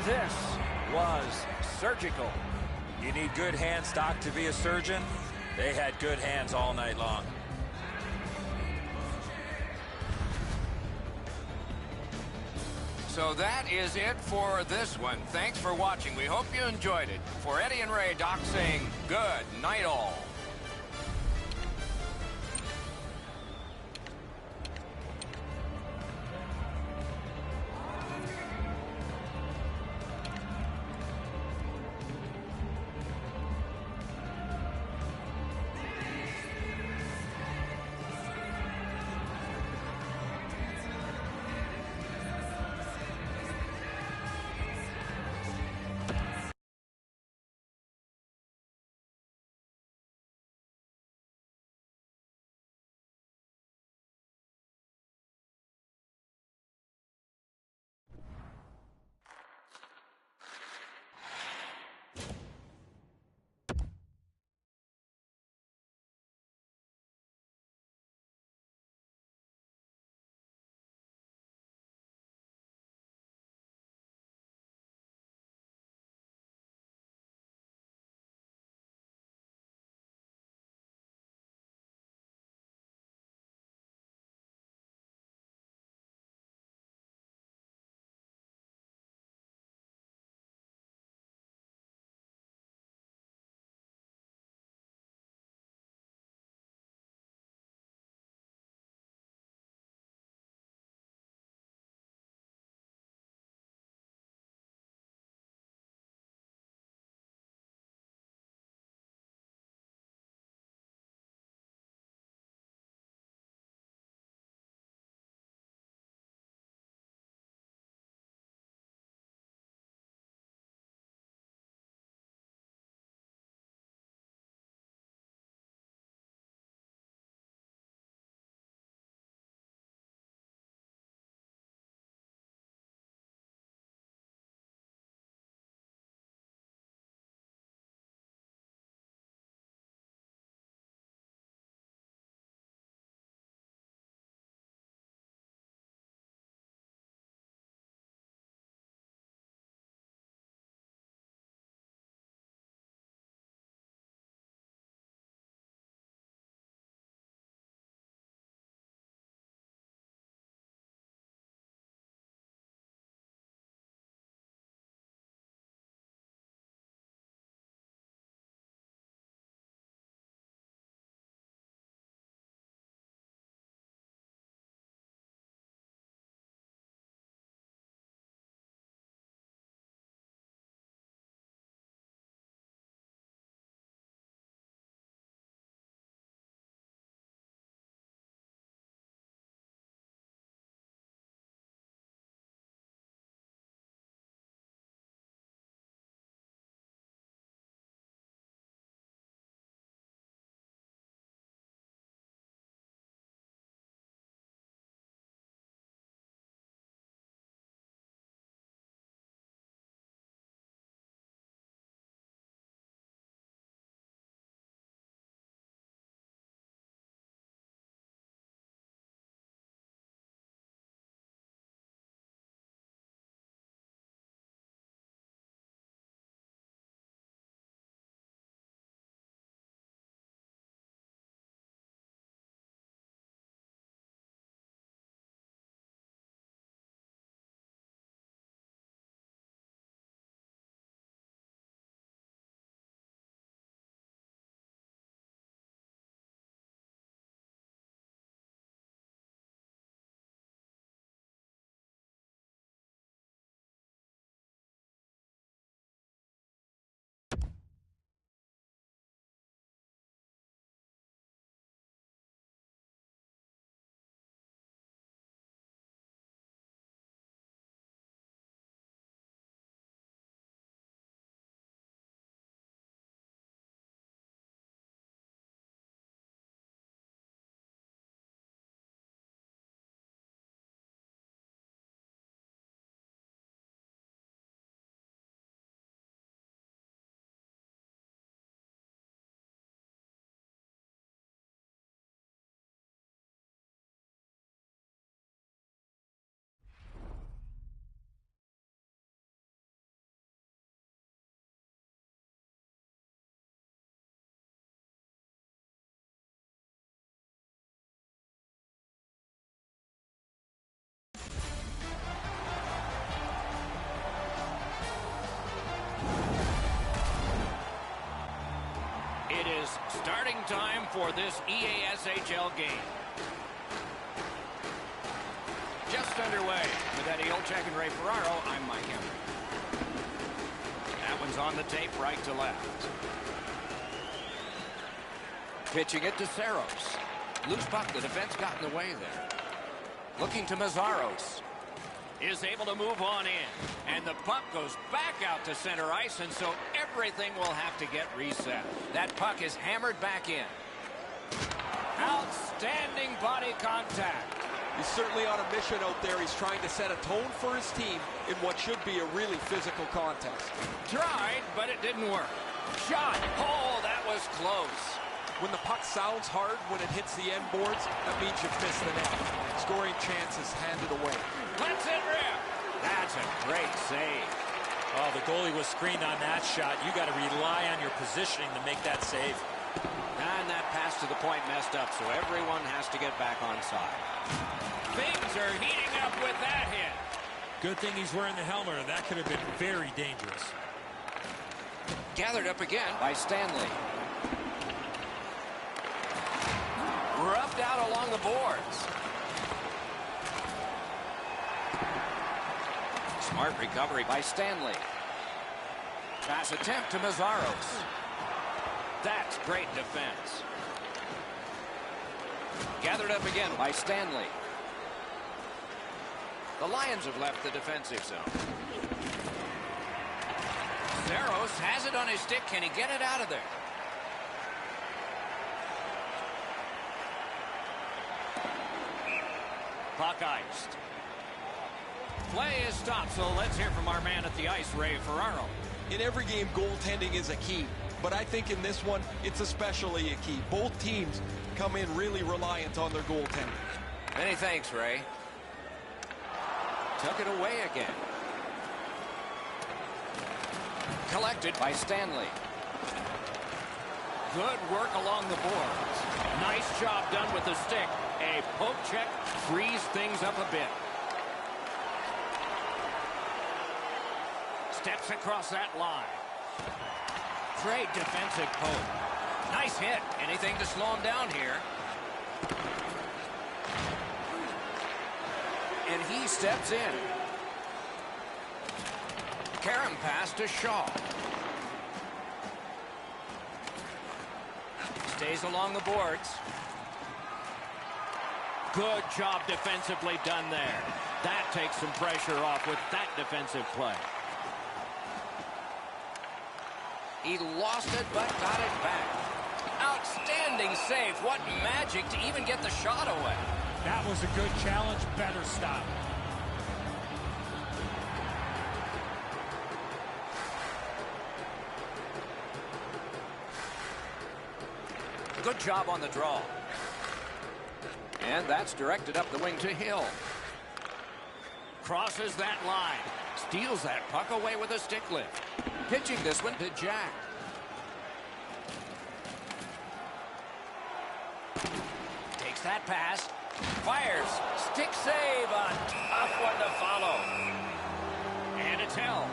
This was surgical. You need good hands, Doc, to be a surgeon. They had good hands all night long. So that is it for this one. Thanks for watching. We hope you enjoyed it. For Eddie and Ray, Doc saying good night all. Starting time for this EASHL game. Just underway. With Eddie Olczyk and Ray Ferraro, I'm Mike Emmer. That one's on the tape right to left. Pitching it to Saros. Loose puck, the defense got in the way there. Looking to Mazzaros. Is able to move on in. And the puck goes back out to center ice, and so everything will have to get reset. That puck is hammered back in. Outstanding body contact. He's certainly on a mission out there. He's trying to set a tone for his team in what should be a really physical contest. Tried, but it didn't work. Shot. Oh, that was close. When the puck sounds hard, when it hits the end boards, that means you've missed the net. Scoring chances handed away. Let's it rip. That's a great save. Oh, the goalie was screened on that shot. You got to rely on your positioning to make that save. And that pass to the point messed up, so everyone has to get back on side. Things are heating up with that hit. Good thing he's wearing the helmet, or that could have been very dangerous. Gathered up again by Stanley. Rubbed out along the boards. Smart recovery by Stanley. Pass attempt to Mazzaros. That's great defense. Gathered up again by Stanley. The Lions have left the defensive zone. Saros has it on his stick. Can he get it out of there? Puck iced. Play is stopped, so let's hear from our man at the ice, Ray Ferraro. In every game, goaltending is a key. But I think in this one, it's especially a key. Both teams come in really reliant on their goaltending. Many thanks, Ray. Took it away again. Collected by Stanley. Good work along the boards. Nice job done with the stick. A poke check frees things up a bit. Steps across that line. Great defensive poke. Nice hit. Anything to slow him down here. And he steps in. Karam pass to Shaw. Stays along the boards. Good job defensively done there. That takes some pressure off with that defensive play. He lost it, but got it back. Outstanding save. What magic to even get the shot away. That was a good challenge. Better stop. Good job on the draw. And that's directed up the wing to Hill. Crosses that line. Steals that puck away with a stick lift. Pitching this one to Jack. Takes that pass. Fires. Stick save. A tough one to follow. And it's held.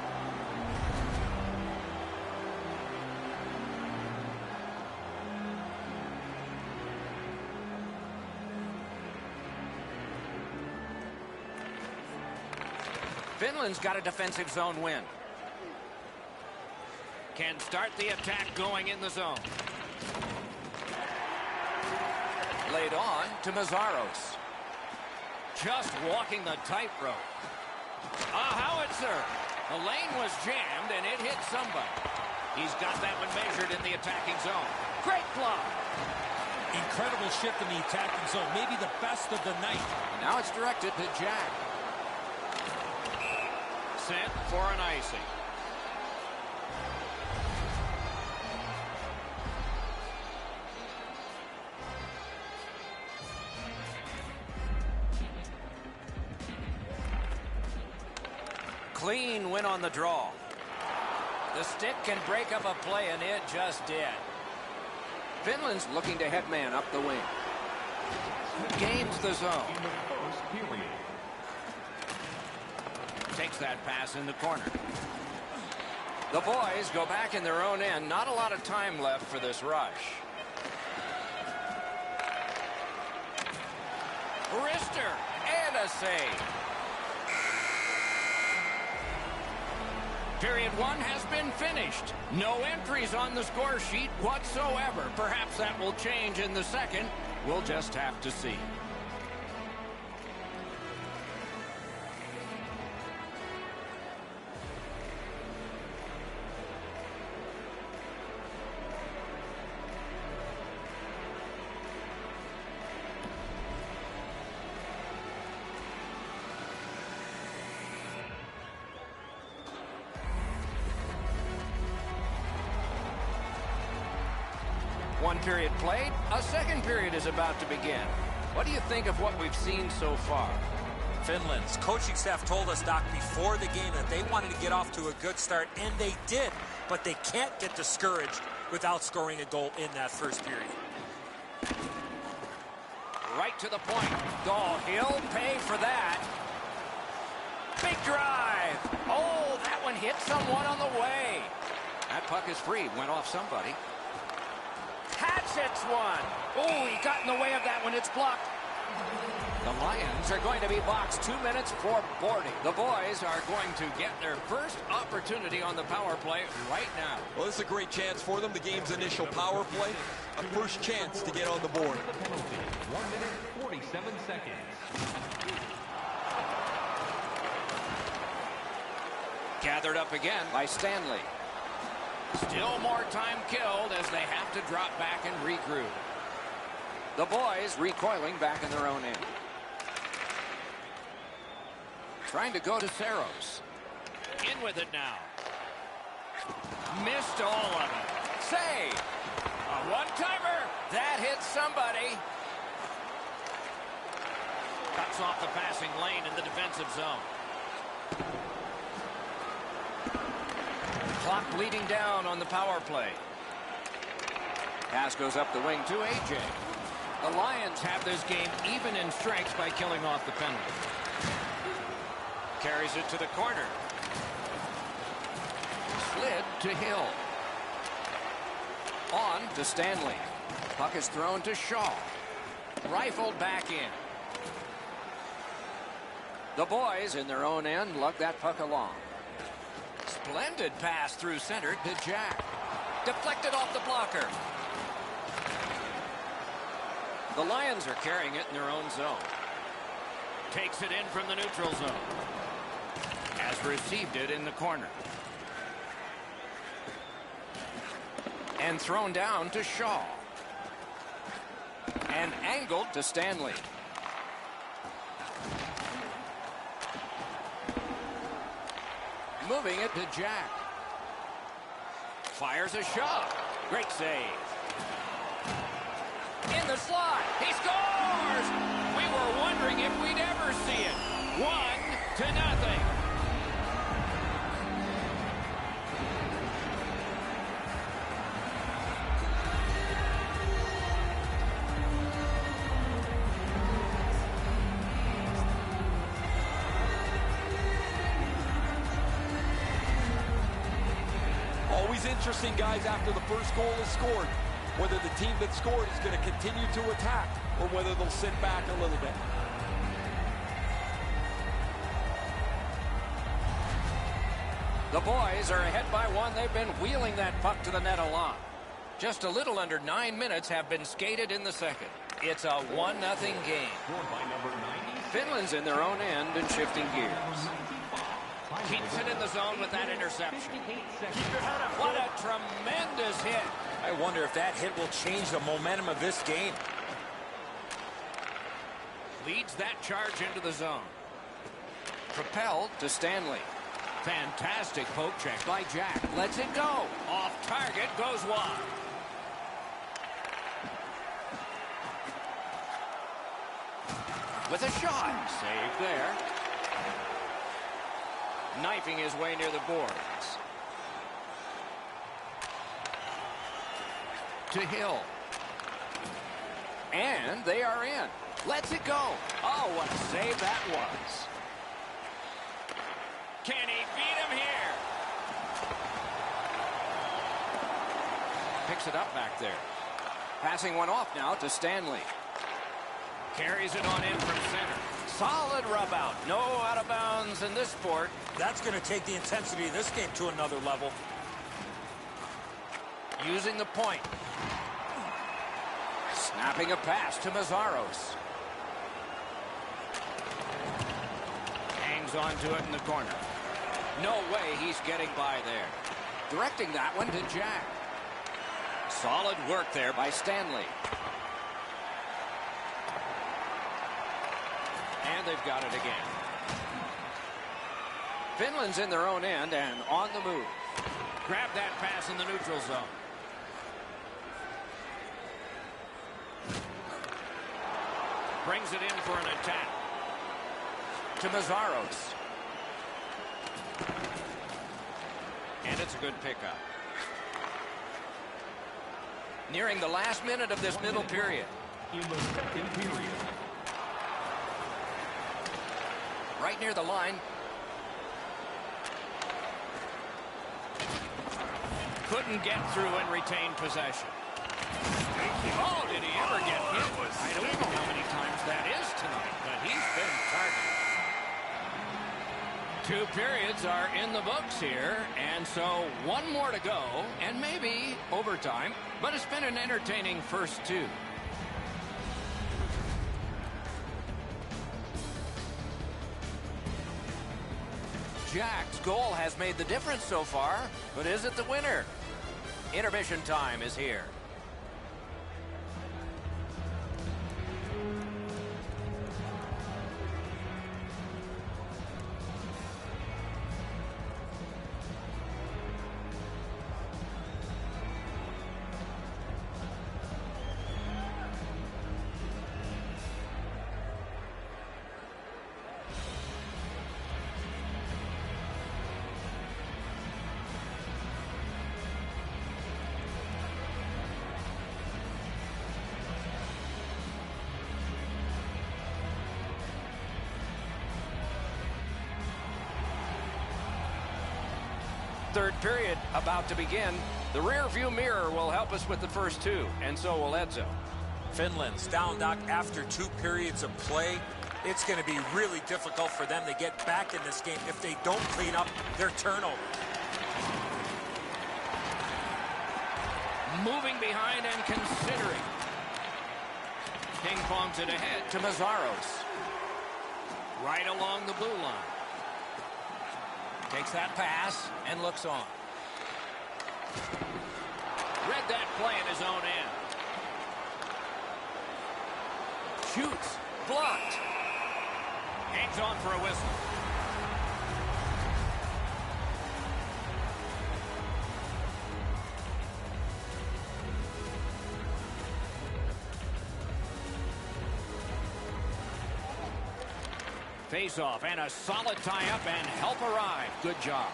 Finland's got a defensive zone win. Can start the attack going in the zone. Laid on to Mazzaros. Just walking the tightrope. A howitzer. The lane was jammed and it hit somebody. He's got that one measured in the attacking zone. Great block. Incredible shift in the attacking zone. Maybe the best of the night. And now it's directed to Jack. Sent for an icing. Clean win on the draw. The stick can break up a play, and it just did. Finland's looking to head man up the wing. Gains the zone. Takes that pass in the corner. The boys go back in their own end. Not a lot of time left for this rush. Wrister, and a save. Period 1 has been finished. No entries on the score sheet whatsoever. Perhaps that will change in the second. We'll just have to see. One period played, a second period is about to begin. What do you think of what we've seen so far? Finland's coaching staff told us, Doc, before the game that they wanted to get off to a good start, and they did, but they can't get discouraged without scoring a goal in that first period. Right to the point. Oh, he'll pay for that. Big drive. Oh, that one hit someone on the way. That puck is free. Went off somebody. Hits one. Oh, he got in the way of that one. It's blocked. The Lions are going to be boxed 2 minutes for boarding. The boys are going to get their first opportunity on the power play right now. Well, this is a great chance for them. The game's initial power play. A first chance to get on the board. 1 minute, 47 seconds. Gathered up again by Stanley. Still more time killed as they have to drop back and regroup. The boys recoiling back in their own end. Trying to go to Saros. In with it now. Missed all of it. Save. A one-timer. That hits somebody. Cuts off the passing lane in the defensive zone. Clock bleeding down on the power play. Pass goes up the wing to AJ. The Lions have this game even in strength by killing off the penalty. Carries it to the corner. Slid to Hill. On to Stanley. Puck is thrown to Shaw. Rifled back in. The boys in their own end lug that puck along. Splendid pass through center to Jack. Deflected off the blocker. The Lions are carrying it in their own zone. Takes it in from the neutral zone. Has received it in the corner. And thrown down to Shaw. And angled to Stanley. Moving it to Jack. Fires a shot. Great save. In the slot. He scores! We were wondering if we'd ever see it. 1-0. Always interesting, guys, after the first goal is scored, whether the team that scored is going to continue to attack or whether they'll sit back a little bit. The boys are ahead by one. They've been wheeling that puck to the net a lot. Just a little under 9 minutes have been skated in the second. It's a 1-0 game. Finland's in their own end and shifting gears. Keeps it in the zone with that interception. What a tremendous hit. I wonder if that hit will change the momentum of this game. Leads that charge into the zone. Propelled to Stanley. Fantastic poke check by Jack. Lets it go. Off target, goes wide. With a shot. Saved there. Knifing his way near the boards. To Hill. And they are in. Lets it go. Oh, what a save that was. Can he beat him here? Picks it up back there. Passing one off now to Stanley. Carries it on in from center. Solid rub out. No out of bounds in this sport. That's going to take the intensity of this game to another level. Using the point. Snapping a pass to Mazzaros. Hangs on to it in the corner. No way he's getting by there. Directing that one to Jack. Solid work there by Stanley. And they've got it again. Finland's in their own end and on the move. Grab that pass in the neutral zone. Brings it in for an attack. To Mazzaros. And it's a good pickup. Nearing the last minute of this middle period. In the second period. Right near the line. Couldn't get through and retain possession. Oh, did he ever get hit? I don't know how many times that is tonight, but he's been targeted. 2 periods are in the books here, and so 1 more to go, and maybe overtime, but it's been an entertaining first 2. Jack's goal has made the difference so far, but is it the winner? Intermission time is here. Third period about to begin. The rear view mirror will help us with the first 2, and so will Edzo. Finland's down, Doc, after 2 periods of play. It's going to be really difficult for them to get back in this game if they don't clean up their turnover. Moving behind and considering. Ping-pongs it ahead to Mazzaros. Right along the blue line. Takes that pass and looks on. Read that play in his own end. Shoots. Blocked. Hangs on for a whistle. Face-off and a solid tie-up and help arrive. Good job.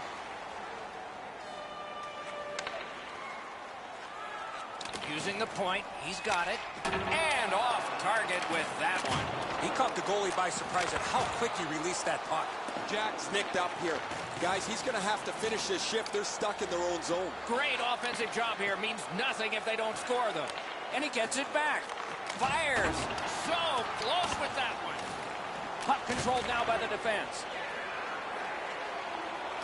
Using the point. He's got it. And off target with that one. He caught the goalie by surprise at how quick he released that puck. Jack's nicked up here. Guys, he's going to have to finish this shift. They're stuck in their own zone. Great offensive job here. Means nothing if they don't score, though. And he gets it back. Fires. So close with that one. Puck controlled now by the defense.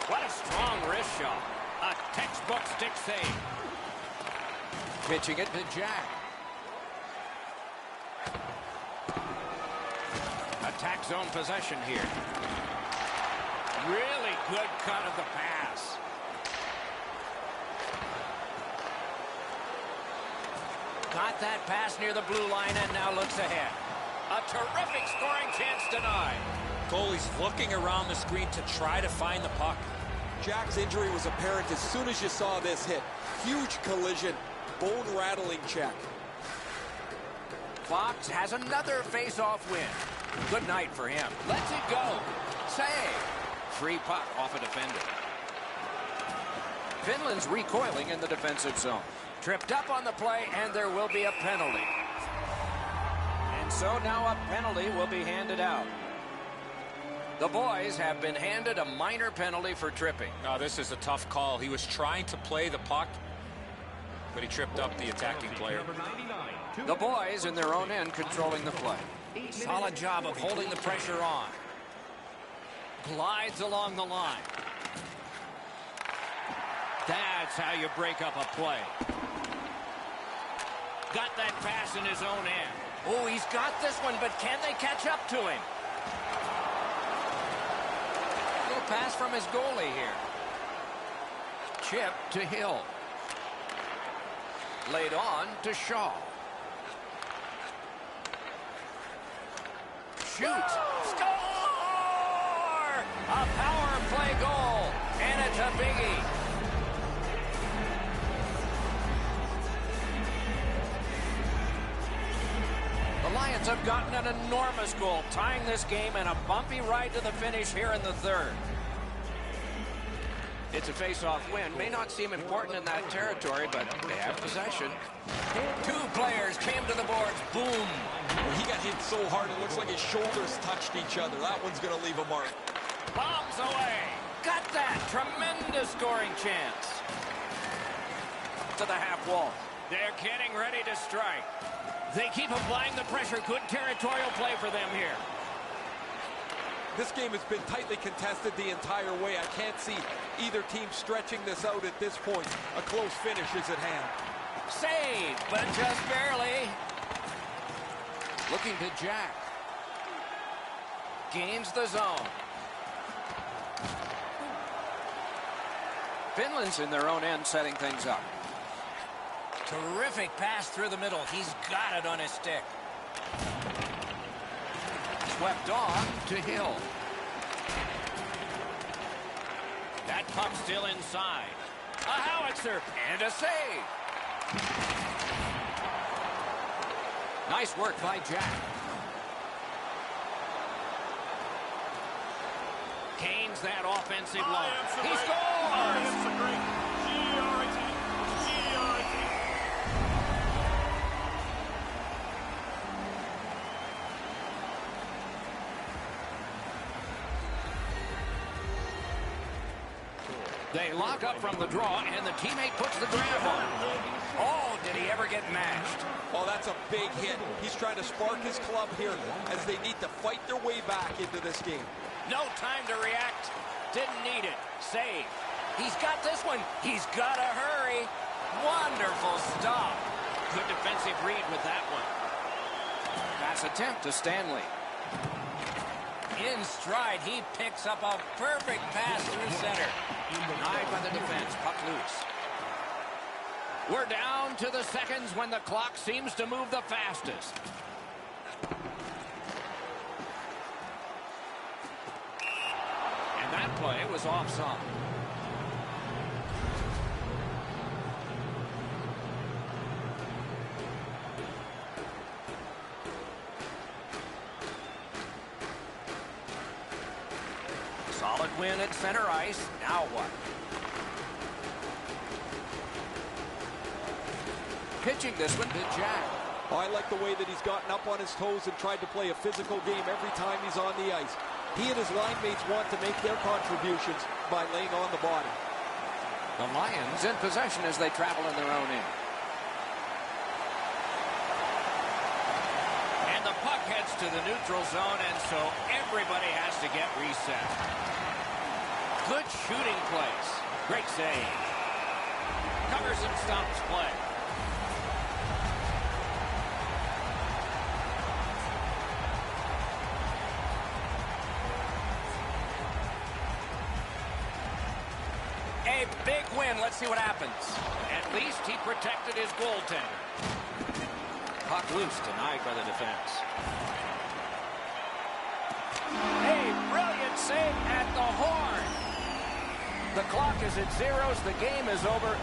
What a strong wrist shot. A textbook stick save. Pitching it to Jack. Attack zone possession here. Really good cut of the pass. Got that pass near the blue line and now looks ahead. A terrific scoring chance denied. Goalie's looking around the screen to try to find the puck. Jack's injury was apparent as soon as you saw this hit. Huge collision, bone-rattling check. Fox has another face-off win. Good night for him. Lets it go. Save. Free puck off a defender. Finland's recoiling in the defensive zone. Tripped up on the play, and there will be a penalty. And so now a penalty will be handed out. The boys have been handed a minor penalty for tripping. No, this is a tough call. He was trying to play the puck, but he tripped up the attacking player. The boys in their own end controlling the play. Solid job of holding the pressure on. Glides along the line. That's how you break up a play. Got that pass in his own end. Oh, he's got this one, but can they catch up to him? Little pass from his goalie here. Chip to Hill. Laid on to Shaw. Shoots. Score! A power play goal, and it's a biggie. The Lions have gotten an enormous goal, tying this game and a bumpy ride to the finish here in the third. It's a face-off win. May not seem important in that territory, but they have possession. Two players came to the boards. Boom. Well, he got hit so hard it looks like his shoulders touched each other. That one's going to leave a mark. Bombs away. Got that. Tremendous scoring chance. To the half wall. They're getting ready to strike. They keep applying the pressure. Good territorial play for them here. This game has been tightly contested the entire way. I can't see either team stretching this out at this point. A close finish is at hand. Saved, but just barely. Looking to Jack. Gains the zone. Finland's in their own end setting things up. Terrific pass through the middle. He's got it on his stick. Swept on to Hill. That puck still inside. A howitzer and a save. Nice work by Jack. Gains that offensive line. He scores! They lock up from the draw, and the teammate puts the grab on. Oh, did he ever get matched? Oh, that's a big hit. He's trying to spark his club here as they need to fight their way back into this game. No time to react. Didn't need it. Save. He's got this one. He's got to hurry. Wonderful stop. Good defensive read with that one. Pass attempt to Stanley. In stride, he picks up a perfect pass through center. Denied by the defense. Puck loose. We're down to the seconds when the clock seems to move the fastest. And that play was offside. Solid win at center ice. Now what? Pitching this one to Jack. Oh, I like the way that he's gotten up on his toes and tried to play a physical game every time he's on the ice. He and his line mates want to make their contributions by laying on the body. The Lions in possession as they travel in their own end. And the puck heads to the neutral zone, and so everybody has to get reset. Good shooting place. Great save. Covers and stops play. A big win. Let's see what happens. At least he protected his goaltender. Puck loose, denied by the defense. A brilliant save at the horn. The clock is at zeros. The game is over.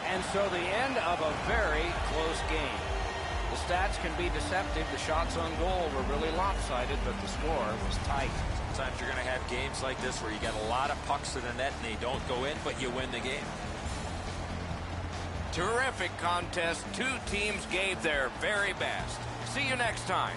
And so the end of a very close game. The stats can be deceptive. The shots on goal were really lopsided, but the score was tight. Sometimes you're going to have games like this where you get a lot of pucks to the net and they don't go in, but you win the game. Terrific contest. Two teams gave their very best. See you next time.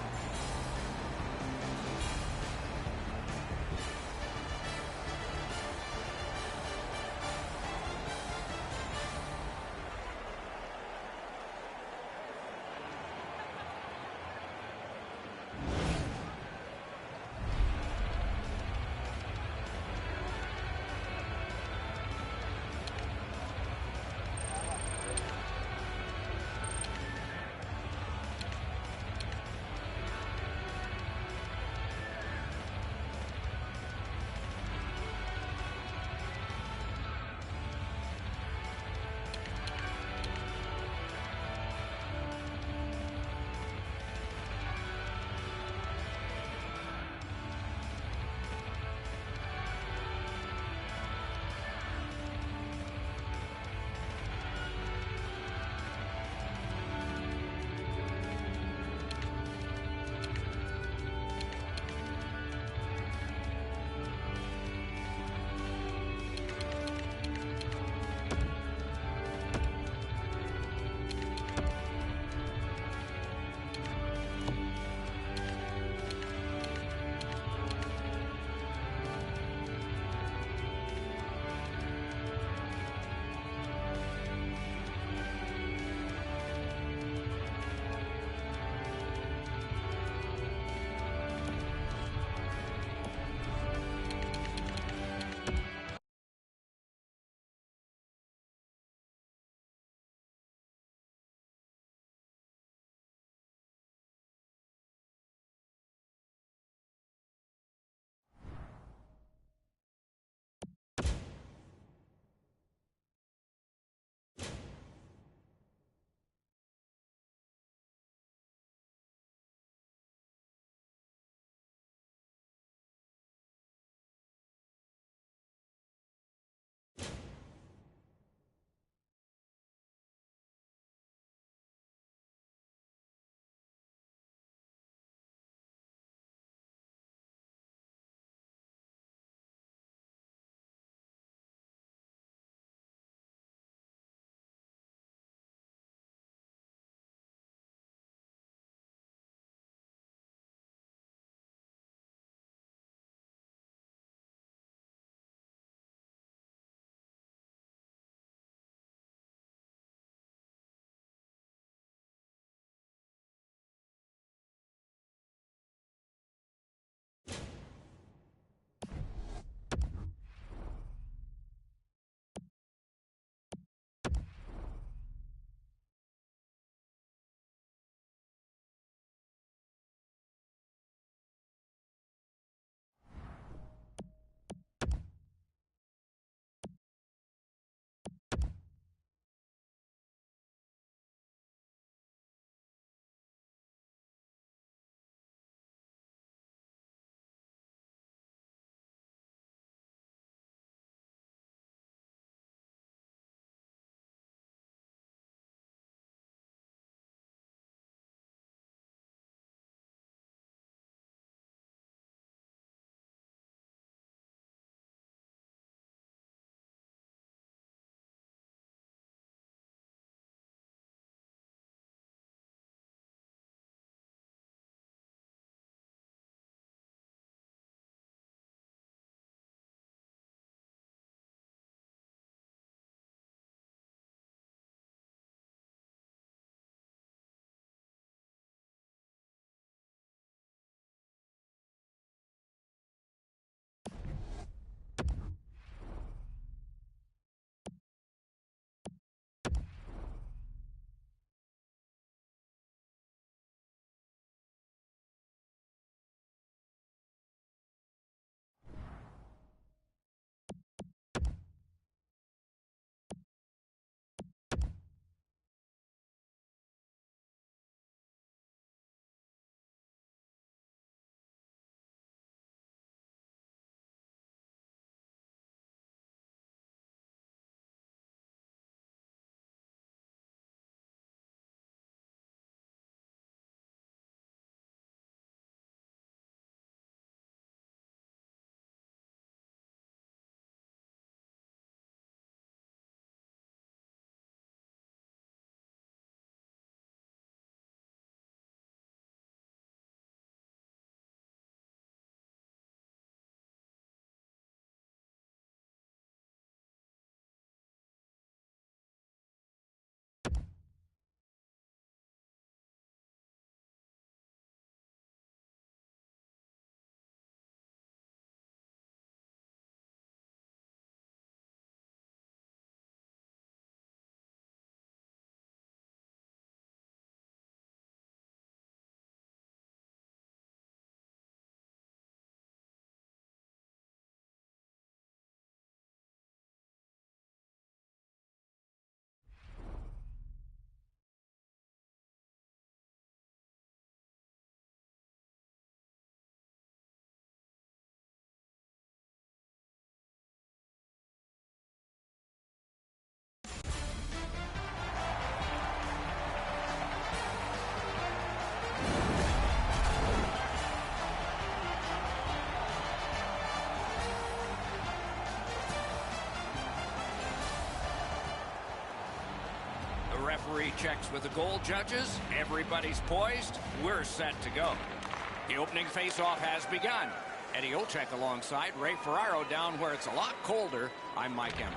checks with the goal judges. Everybody's poised. We're set to go. The opening face-off has begun. Eddie Olczyk alongside Ray Ferraro down where it's a lot colder. I'm Mike Emery.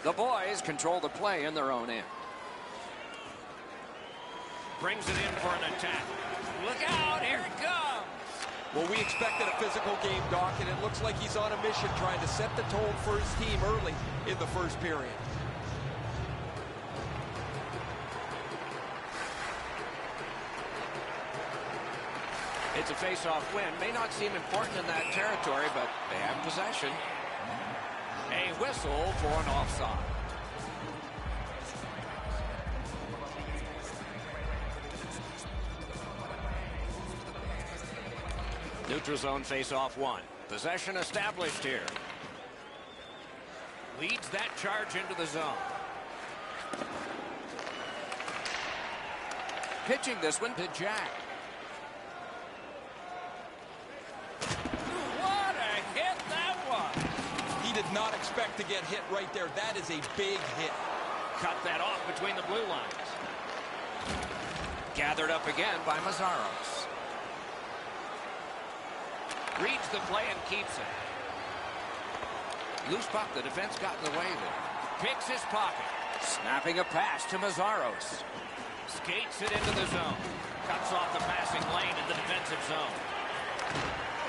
The boys control the play in their own end. Brings it in for an attack. Look out, here it comes. Well, we expected a physical game, Doc, and it looks like he's on a mission trying to set the tone for his team early in the first period. It's a face-off win. May not seem important in that territory, but they have possession. A whistle for an offside. Neutral zone face-off one. Possession established here. Leads that charge into the zone. Pitching this one to Jack. What a hit that was! He did not expect to get hit right there. That is a big hit. Cut that off between the blue lines. Gathered up again by Mazzaros. Reads the play and keeps it. Loose puck, the defense got in the way there. Picks his pocket. Snapping a pass to Mazzaros. Skates it into the zone. Cuts off the passing lane in the defensive zone.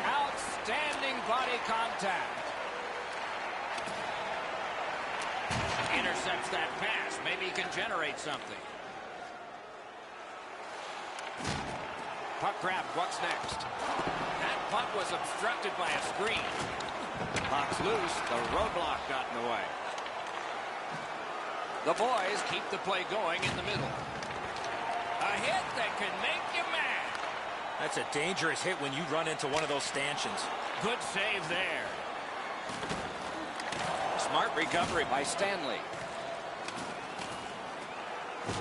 Outstanding body contact. Intercepts that pass. Maybe he can generate something. Puck grab. What's next? That puck was obstructed by a screen. Puck's loose. The roadblock got in the way. The boys keep the play going in the middle. A hit that can make you mad. That's a dangerous hit when you run into one of those stanchions. Good save there. Smart recovery by Stanley.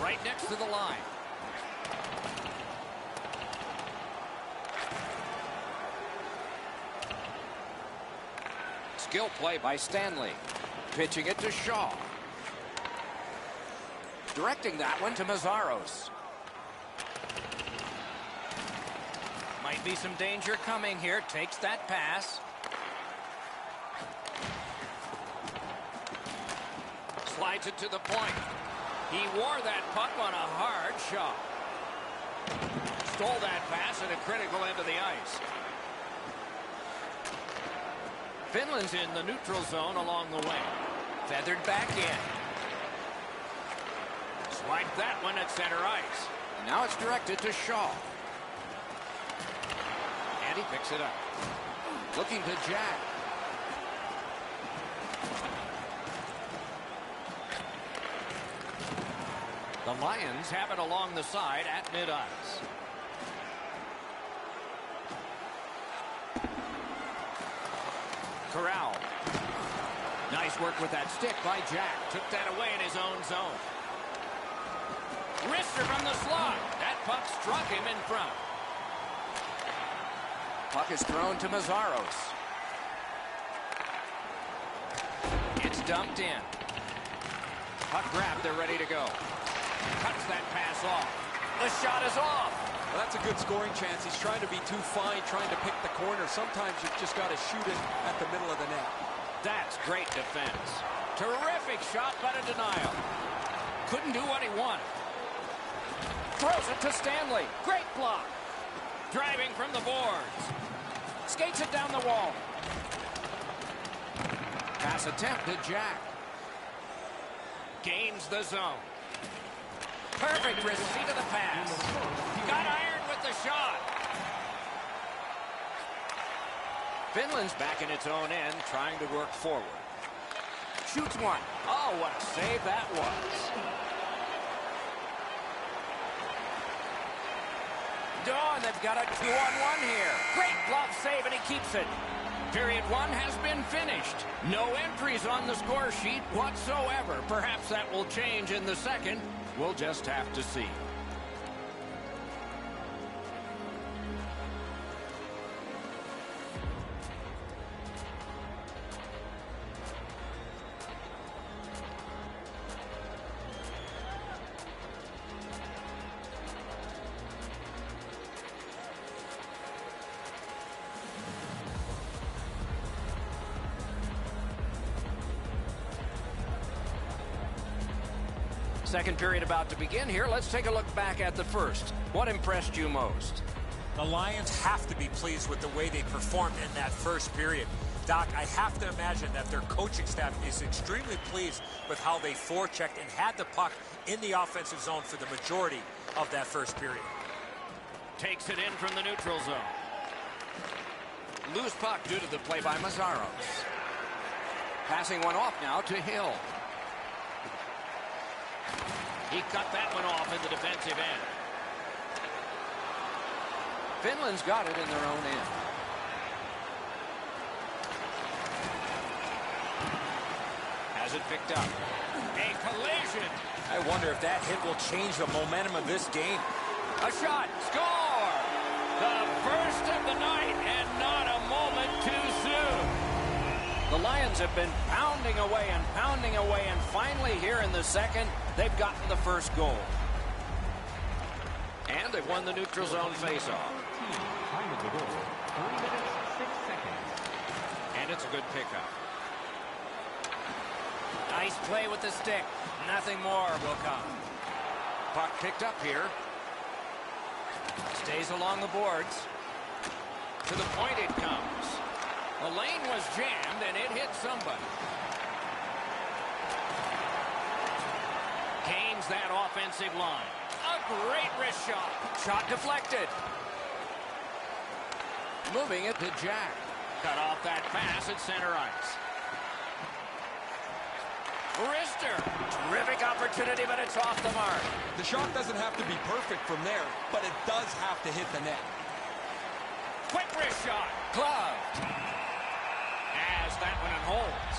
Right next to the line. Skill play by Stanley. Pitching it to Shaw. Directing that one to Mazzaros. Might be some danger coming here. Takes that pass. Slides it to the point. He wore that puck on a hard shot. Stole that pass at a critical end of the ice. Finland's in the neutral zone along the wing. Feathered back in. Swiped that one at center ice. And now it's directed to Shaw. And he picks it up. Looking to Jack. The Lions have it along the side at mid-ice. Corral. Nice work with that stick by Jack. Took that away in his own zone. Wrister from the slot. That puck struck him in front. Puck is thrown to Mazzaros. It's dumped in. Puck grabbed. They're ready to go. Cuts that pass off. The shot is off. Well, that's a good scoring chance. He's trying to be too fine, trying to pick the corner. Sometimes you've just got to shoot it at the middle of the net. That's great defense. Terrific shot, but a denial. Couldn't do what he wanted. Throws it to Stanley. Great block. Driving from the boards. Skates it down the wall. Pass attempt to Jack. Gains the zone. Perfect receipt of the pass. Got iron with the shot. Finland's back in its own end, trying to work forward. Shoots one. Oh, what a save that was. Dawn, they've got a 2-on-1 here. Great glove save, and he keeps it. Period one has been finished. No entries on the score sheet whatsoever. Perhaps that will change in the second. We'll just have to see. Second period about to begin here. Let's take a look back at the first. What impressed you most? The Lions have to be pleased with the way they performed in that first period. Doc, I have to imagine that their coaching staff is extremely pleased with how they forechecked and had the puck in the offensive zone for the majority of that first period. Takes it in from the neutral zone. Loose puck due to the play by Mazzaros. Passing one off now to Hill. He cut that one off in the defensive end. Finland's got it in their own end. Has it picked up. A collision. I wonder if that hit will change the momentum of this game. A shot. Score! The first of the night, and not a moment too soon. The Lions have been pounding away, and finally here in the second, they've gotten the first goal. And they've won the neutral zone faceoff. Time of the goal, 30 minutes, 6 seconds. And it's a good pickup. Nice play with the stick. Nothing more will come. Puck picked up here. Stays along the boards. To the point it comes. The lane was jammed, and it hit somebody. Gains that offensive line. A great wrist shot. Shot deflected. Moving it to Jack. Cut off that pass at center ice. Wrister. Terrific opportunity, but it's off the mark. The shot doesn't have to be perfect from there, but it does have to hit the net. Quick wrist shot. Gloved. As that one holds.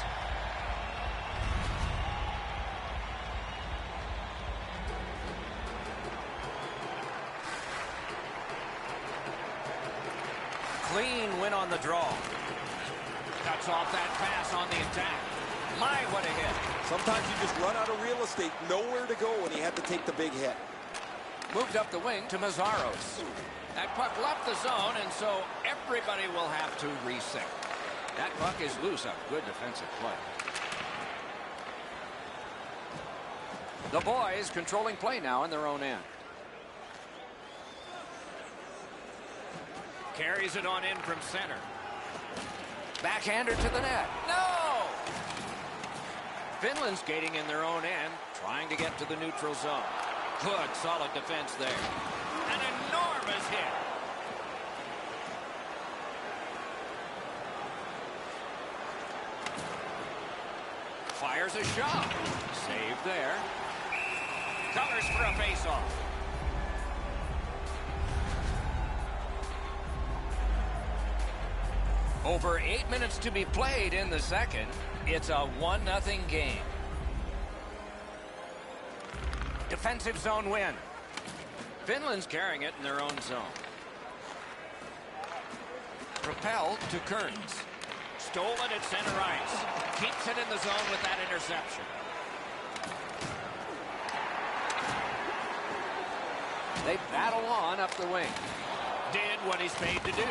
Clean win on the draw. Cuts off that pass on the attack. My, what a hit. Sometimes you just run out of real estate, nowhere to go, and he had to take the big hit. Moved up the wing to Mazzaros. That puck left the zone, and so everybody will have to reset. That puck is loose. A good defensive play. The boys controlling play now in their own end. Carries it on in from center. Backhander to the net. No! Finland skating in their own end, trying to get to the neutral zone. Good, solid defense there. An enormous hit. Fires a shot. Saved there. Covers for a faceoff. Over 8 minutes to be played in the second. It's a 1-0 game. Defensive zone win. Finland's carrying it in their own zone. Propelled to Kearns. Stolen at center ice. Keeps it in the zone with that interception. They battle on up the wing. Did what he's paid to do.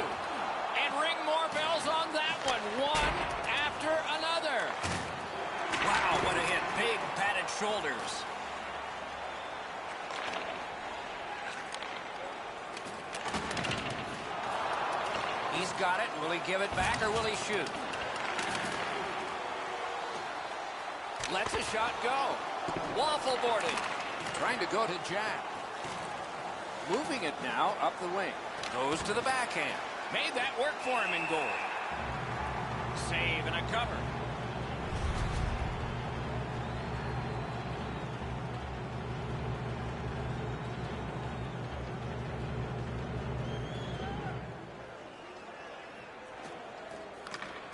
And ring more bells on that one. One after another. Wow, what a hit. Big padded shoulders. He's got it. Will he give it back or will he shoot? Lets a shot go. Waffle boarded. Trying to go to Jack. Moving it now up the wing. Goes to the backhand. Made that work for him in goal. Save and a cover.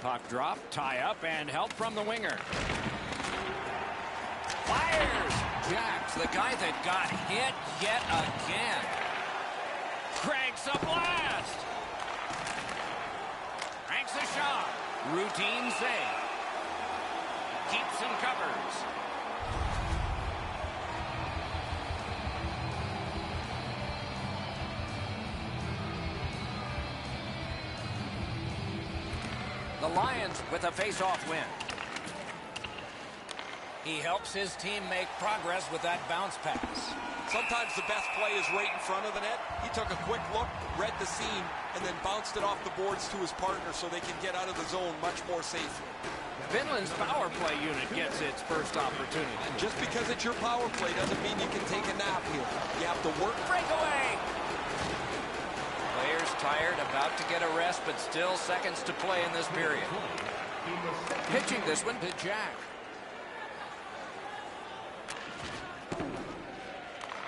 Puck drop, tie up, and help from the winger. Fires! Jack's the guy that got hit yet again. Cranks a blast! Cranks a shot. Routine save. Keeps and covers. The Lions with a face-off win. He helps his team make progress with that bounce pass. Sometimes the best play is right in front of the net. He took a quick look, read the seam, and then bounced it off the boards to his partner so they can get out of the zone much more safely. Finland's power play unit gets its first opportunity. And just because it's your power play doesn't mean you can take a nap here. You have to work. Breakaway! Players tired, about to get a rest, but still seconds to play in this period. Pitching this one to Jack.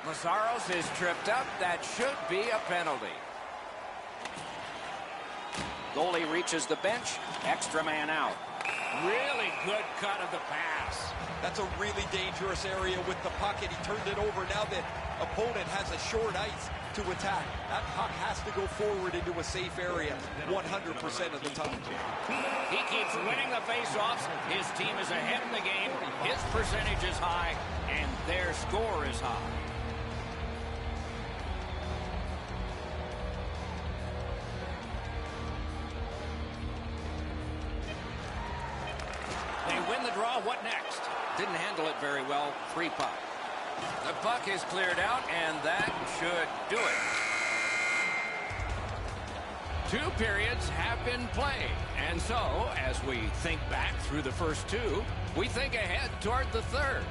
Mazaros is tripped up. That should be a penalty. Goalie reaches the bench. Extra man out. Really good cut of the pass. That's a really dangerous area with the puck, and he turned it over. Now the opponent has a short ice to attack. That puck has to go forward into a safe area 100% of the time. He keeps winning the faceoffs. His team is ahead in the game. His percentage is high, and their score is high. They win the draw. What next? Didn't handle it very well. Free puck. The puck is cleared out, and that should do it. 2 periods have been played. And so, as we think back through the first 2, we think ahead toward the third.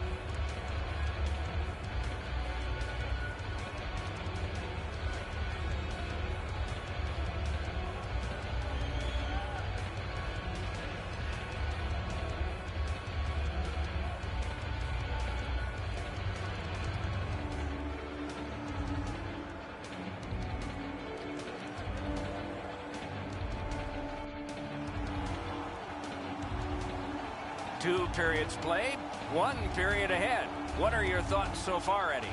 Two periods played, 1 period ahead. What are your thoughts so far, Eddie?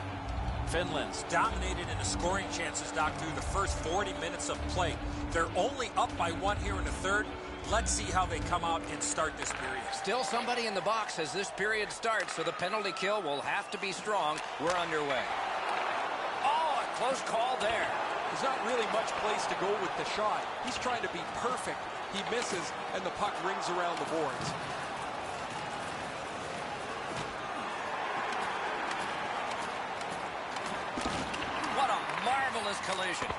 Finland's dominated in the scoring chances, Doc, through the first 40 minutes of play. They're only up by 1 here in the third. Let's see how they come out and start this period. Still somebody in the box as this period starts, so the penalty kill will have to be strong. We're underway. Oh, a close call there. There's not really much place to go with the shot. He's trying to be perfect. He misses, and the puck rings around the boards. What a marvelous collision.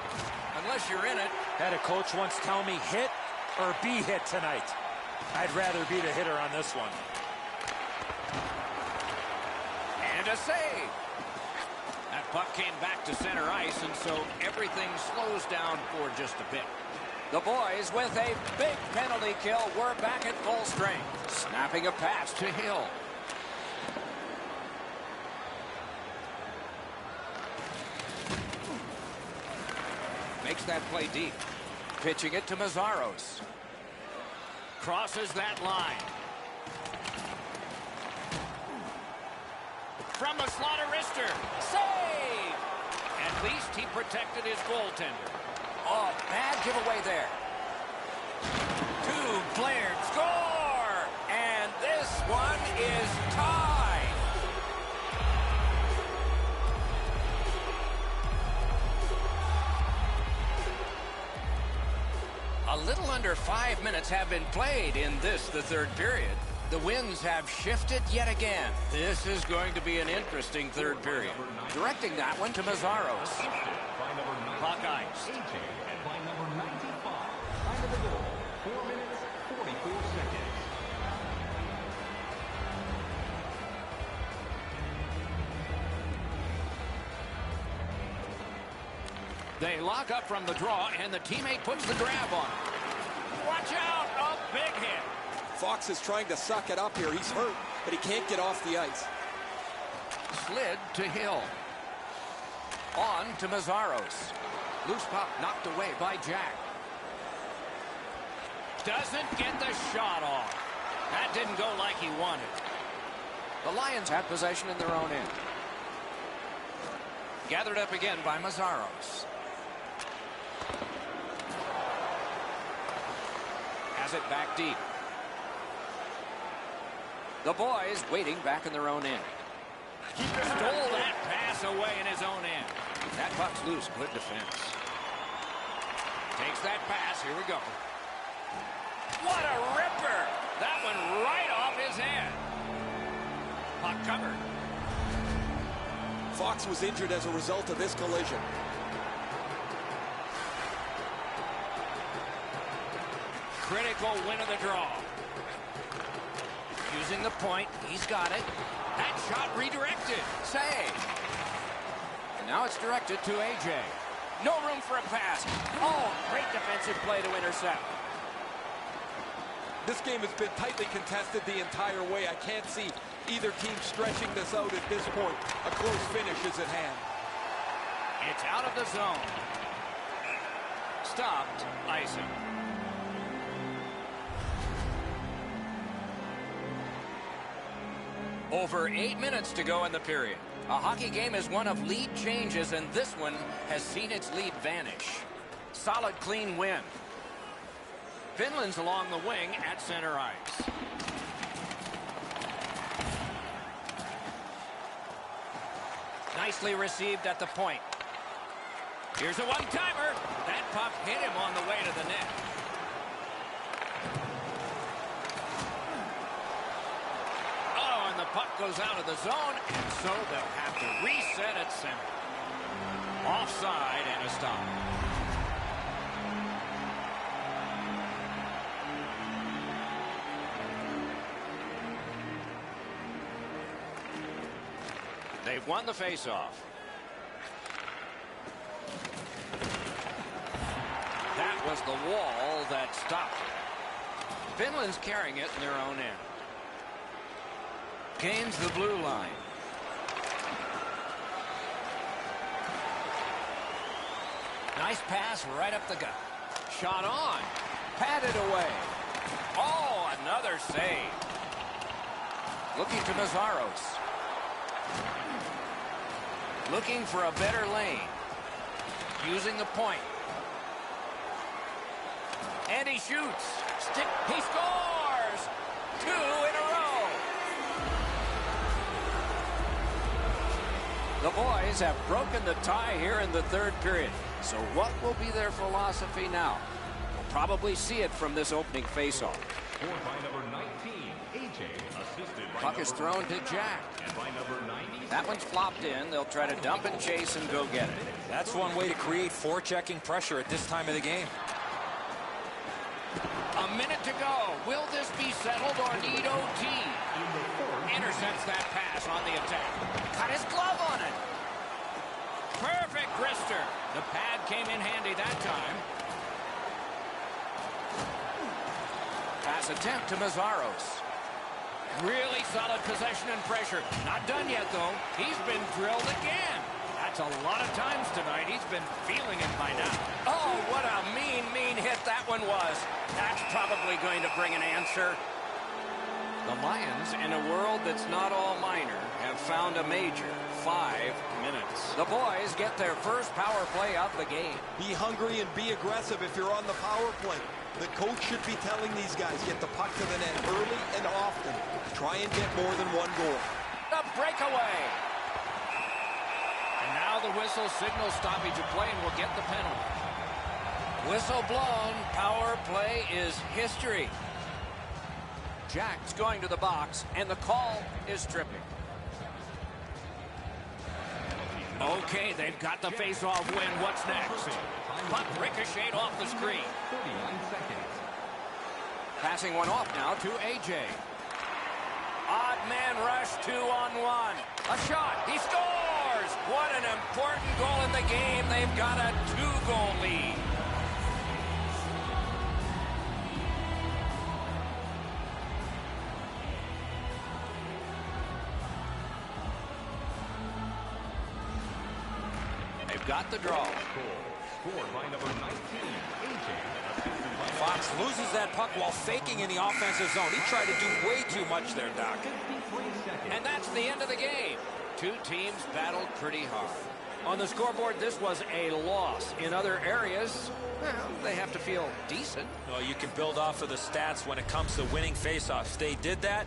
Unless you're in it. Had a coach once tell me, hit or be hit tonight. I'd rather be the hitter on this one. And a save. That puck came back to center ice, and so everything slows down for just a bit. The boys with a big penalty kill. We're back at full strength. Snapping a pass to Hill. Makes that play deep. Pitching it to Mazaros. Crosses that line. From a slaughter wrister. Save! At least he protected his goaltender. Oh, bad giveaway there. 2 players score! And this one is tied. A little under 5 minutes have been played in this, the third period. The winds have shifted yet again. This is going to be an interesting third period. Directing that one to Mazaros. Puck ice. And by number 95, time of the goal, 4 minutes, 44 seconds. They lock up from the draw, and the teammate puts the grab on. Watch out! A big hit. Fox is trying to suck it up here. He's hurt, but he can't get off the ice. Slid to Hill. On to Mazaros. Loose puck knocked away by Jack. Doesn't get the shot off. That didn't go like he wanted. The Lions have possession in their own end. Gathered up again by Mazaros. Has it back deep. The boys waiting back in their own end. Stole that pass away in his own end. That puck's loose. Good defense. Takes that pass. Here we go. What a ripper! That one right off his head. Puck covered. Fox was injured as a result of this collision. Critical win of the draw. Using the point. He's got it. That shot redirected. Save. And now it's directed to AJ. No room for a pass. Oh, great defensive play to intercept. This game has been tightly contested the entire way. I can't see either team stretching this out at this point. A close finish is at hand. It's out of the zone. Stopped. Icing. Over 8 minutes to go in the period. A hockey game is one of lead changes, and this one has seen its lead vanish. Solid, clean win. Finland's along the wing at center ice. Nicely received at the point. Here's a one-timer. That puck hit him on the way to the net. Oh, and the puck goes out of the zone, and so they'll have to reset at center. Offside and a stop. They've won the faceoff. That was the wall that stopped it. Finland's carrying it in their own end. Gains the blue line. Nice pass right up the gut. Shot on. Patted away. Oh, another save. Looking to Mazzaros. Looking for a better lane. Using the point. And he shoots. He scores! 2 in a row. The boys have broken the tie here in the third period. So what will be their philosophy now? We'll probably see it from this opening faceoff. Scored by number 19, AJ, assisted by Puck is thrown to Jack. and by number 90. That one's flopped in. They'll try to dump and chase and go get it. That's one way to create forechecking pressure at this time of the game. A minute to go. Will this be settled or need OT? Intercepts that pass on the attack. Cut his glove on it. Perfect wrister. The pad came in handy that time. Pass attempt to Mazzaros. Really solid possession and pressure. Not done yet, though. He's been drilled again. That's a lot of times tonight. He's been feeling it by now. Oh, what a mean hit that one was. That's probably going to bring an answer. The Lions, in a world that's not all minor, have found a major. 5 minutes. The boys get their first power play of the game. Be hungry and be aggressive if you're on the power play. The coach should be telling these guys, get the puck to the net early and often. Try and get more than one goal. The breakaway. And now the whistle signals stoppage of play and will get the penalty. Whistle blown. Power play is history. Jack's going to the box, and the call is tripping. Okay, they've got the face-off win. What's next? Puck ricocheted off the screen. 39 seconds. Passing one off now to AJ. Odd man rush, 2-on-1. A shot. He scores! What an important goal in the game. They've got a 2-goal lead. They've got the draw. Scored by number 19, AJ, assisted by Fox loses that puck while faking in the offensive zone. He tried to do way too much there, Doc. 53 seconds. And that's the end of the game. Two teams battled pretty hard. On the scoreboard, this was a loss. In other areas, well, they have to feel decent. Well, you can build off of the stats when it comes to winning faceoffs. They did that,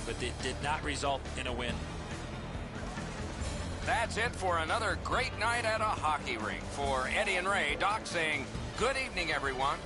but it did not result in a win. That's it for another great night at a hockey rink. For Eddie and Ray, Doc saying good evening, everyone.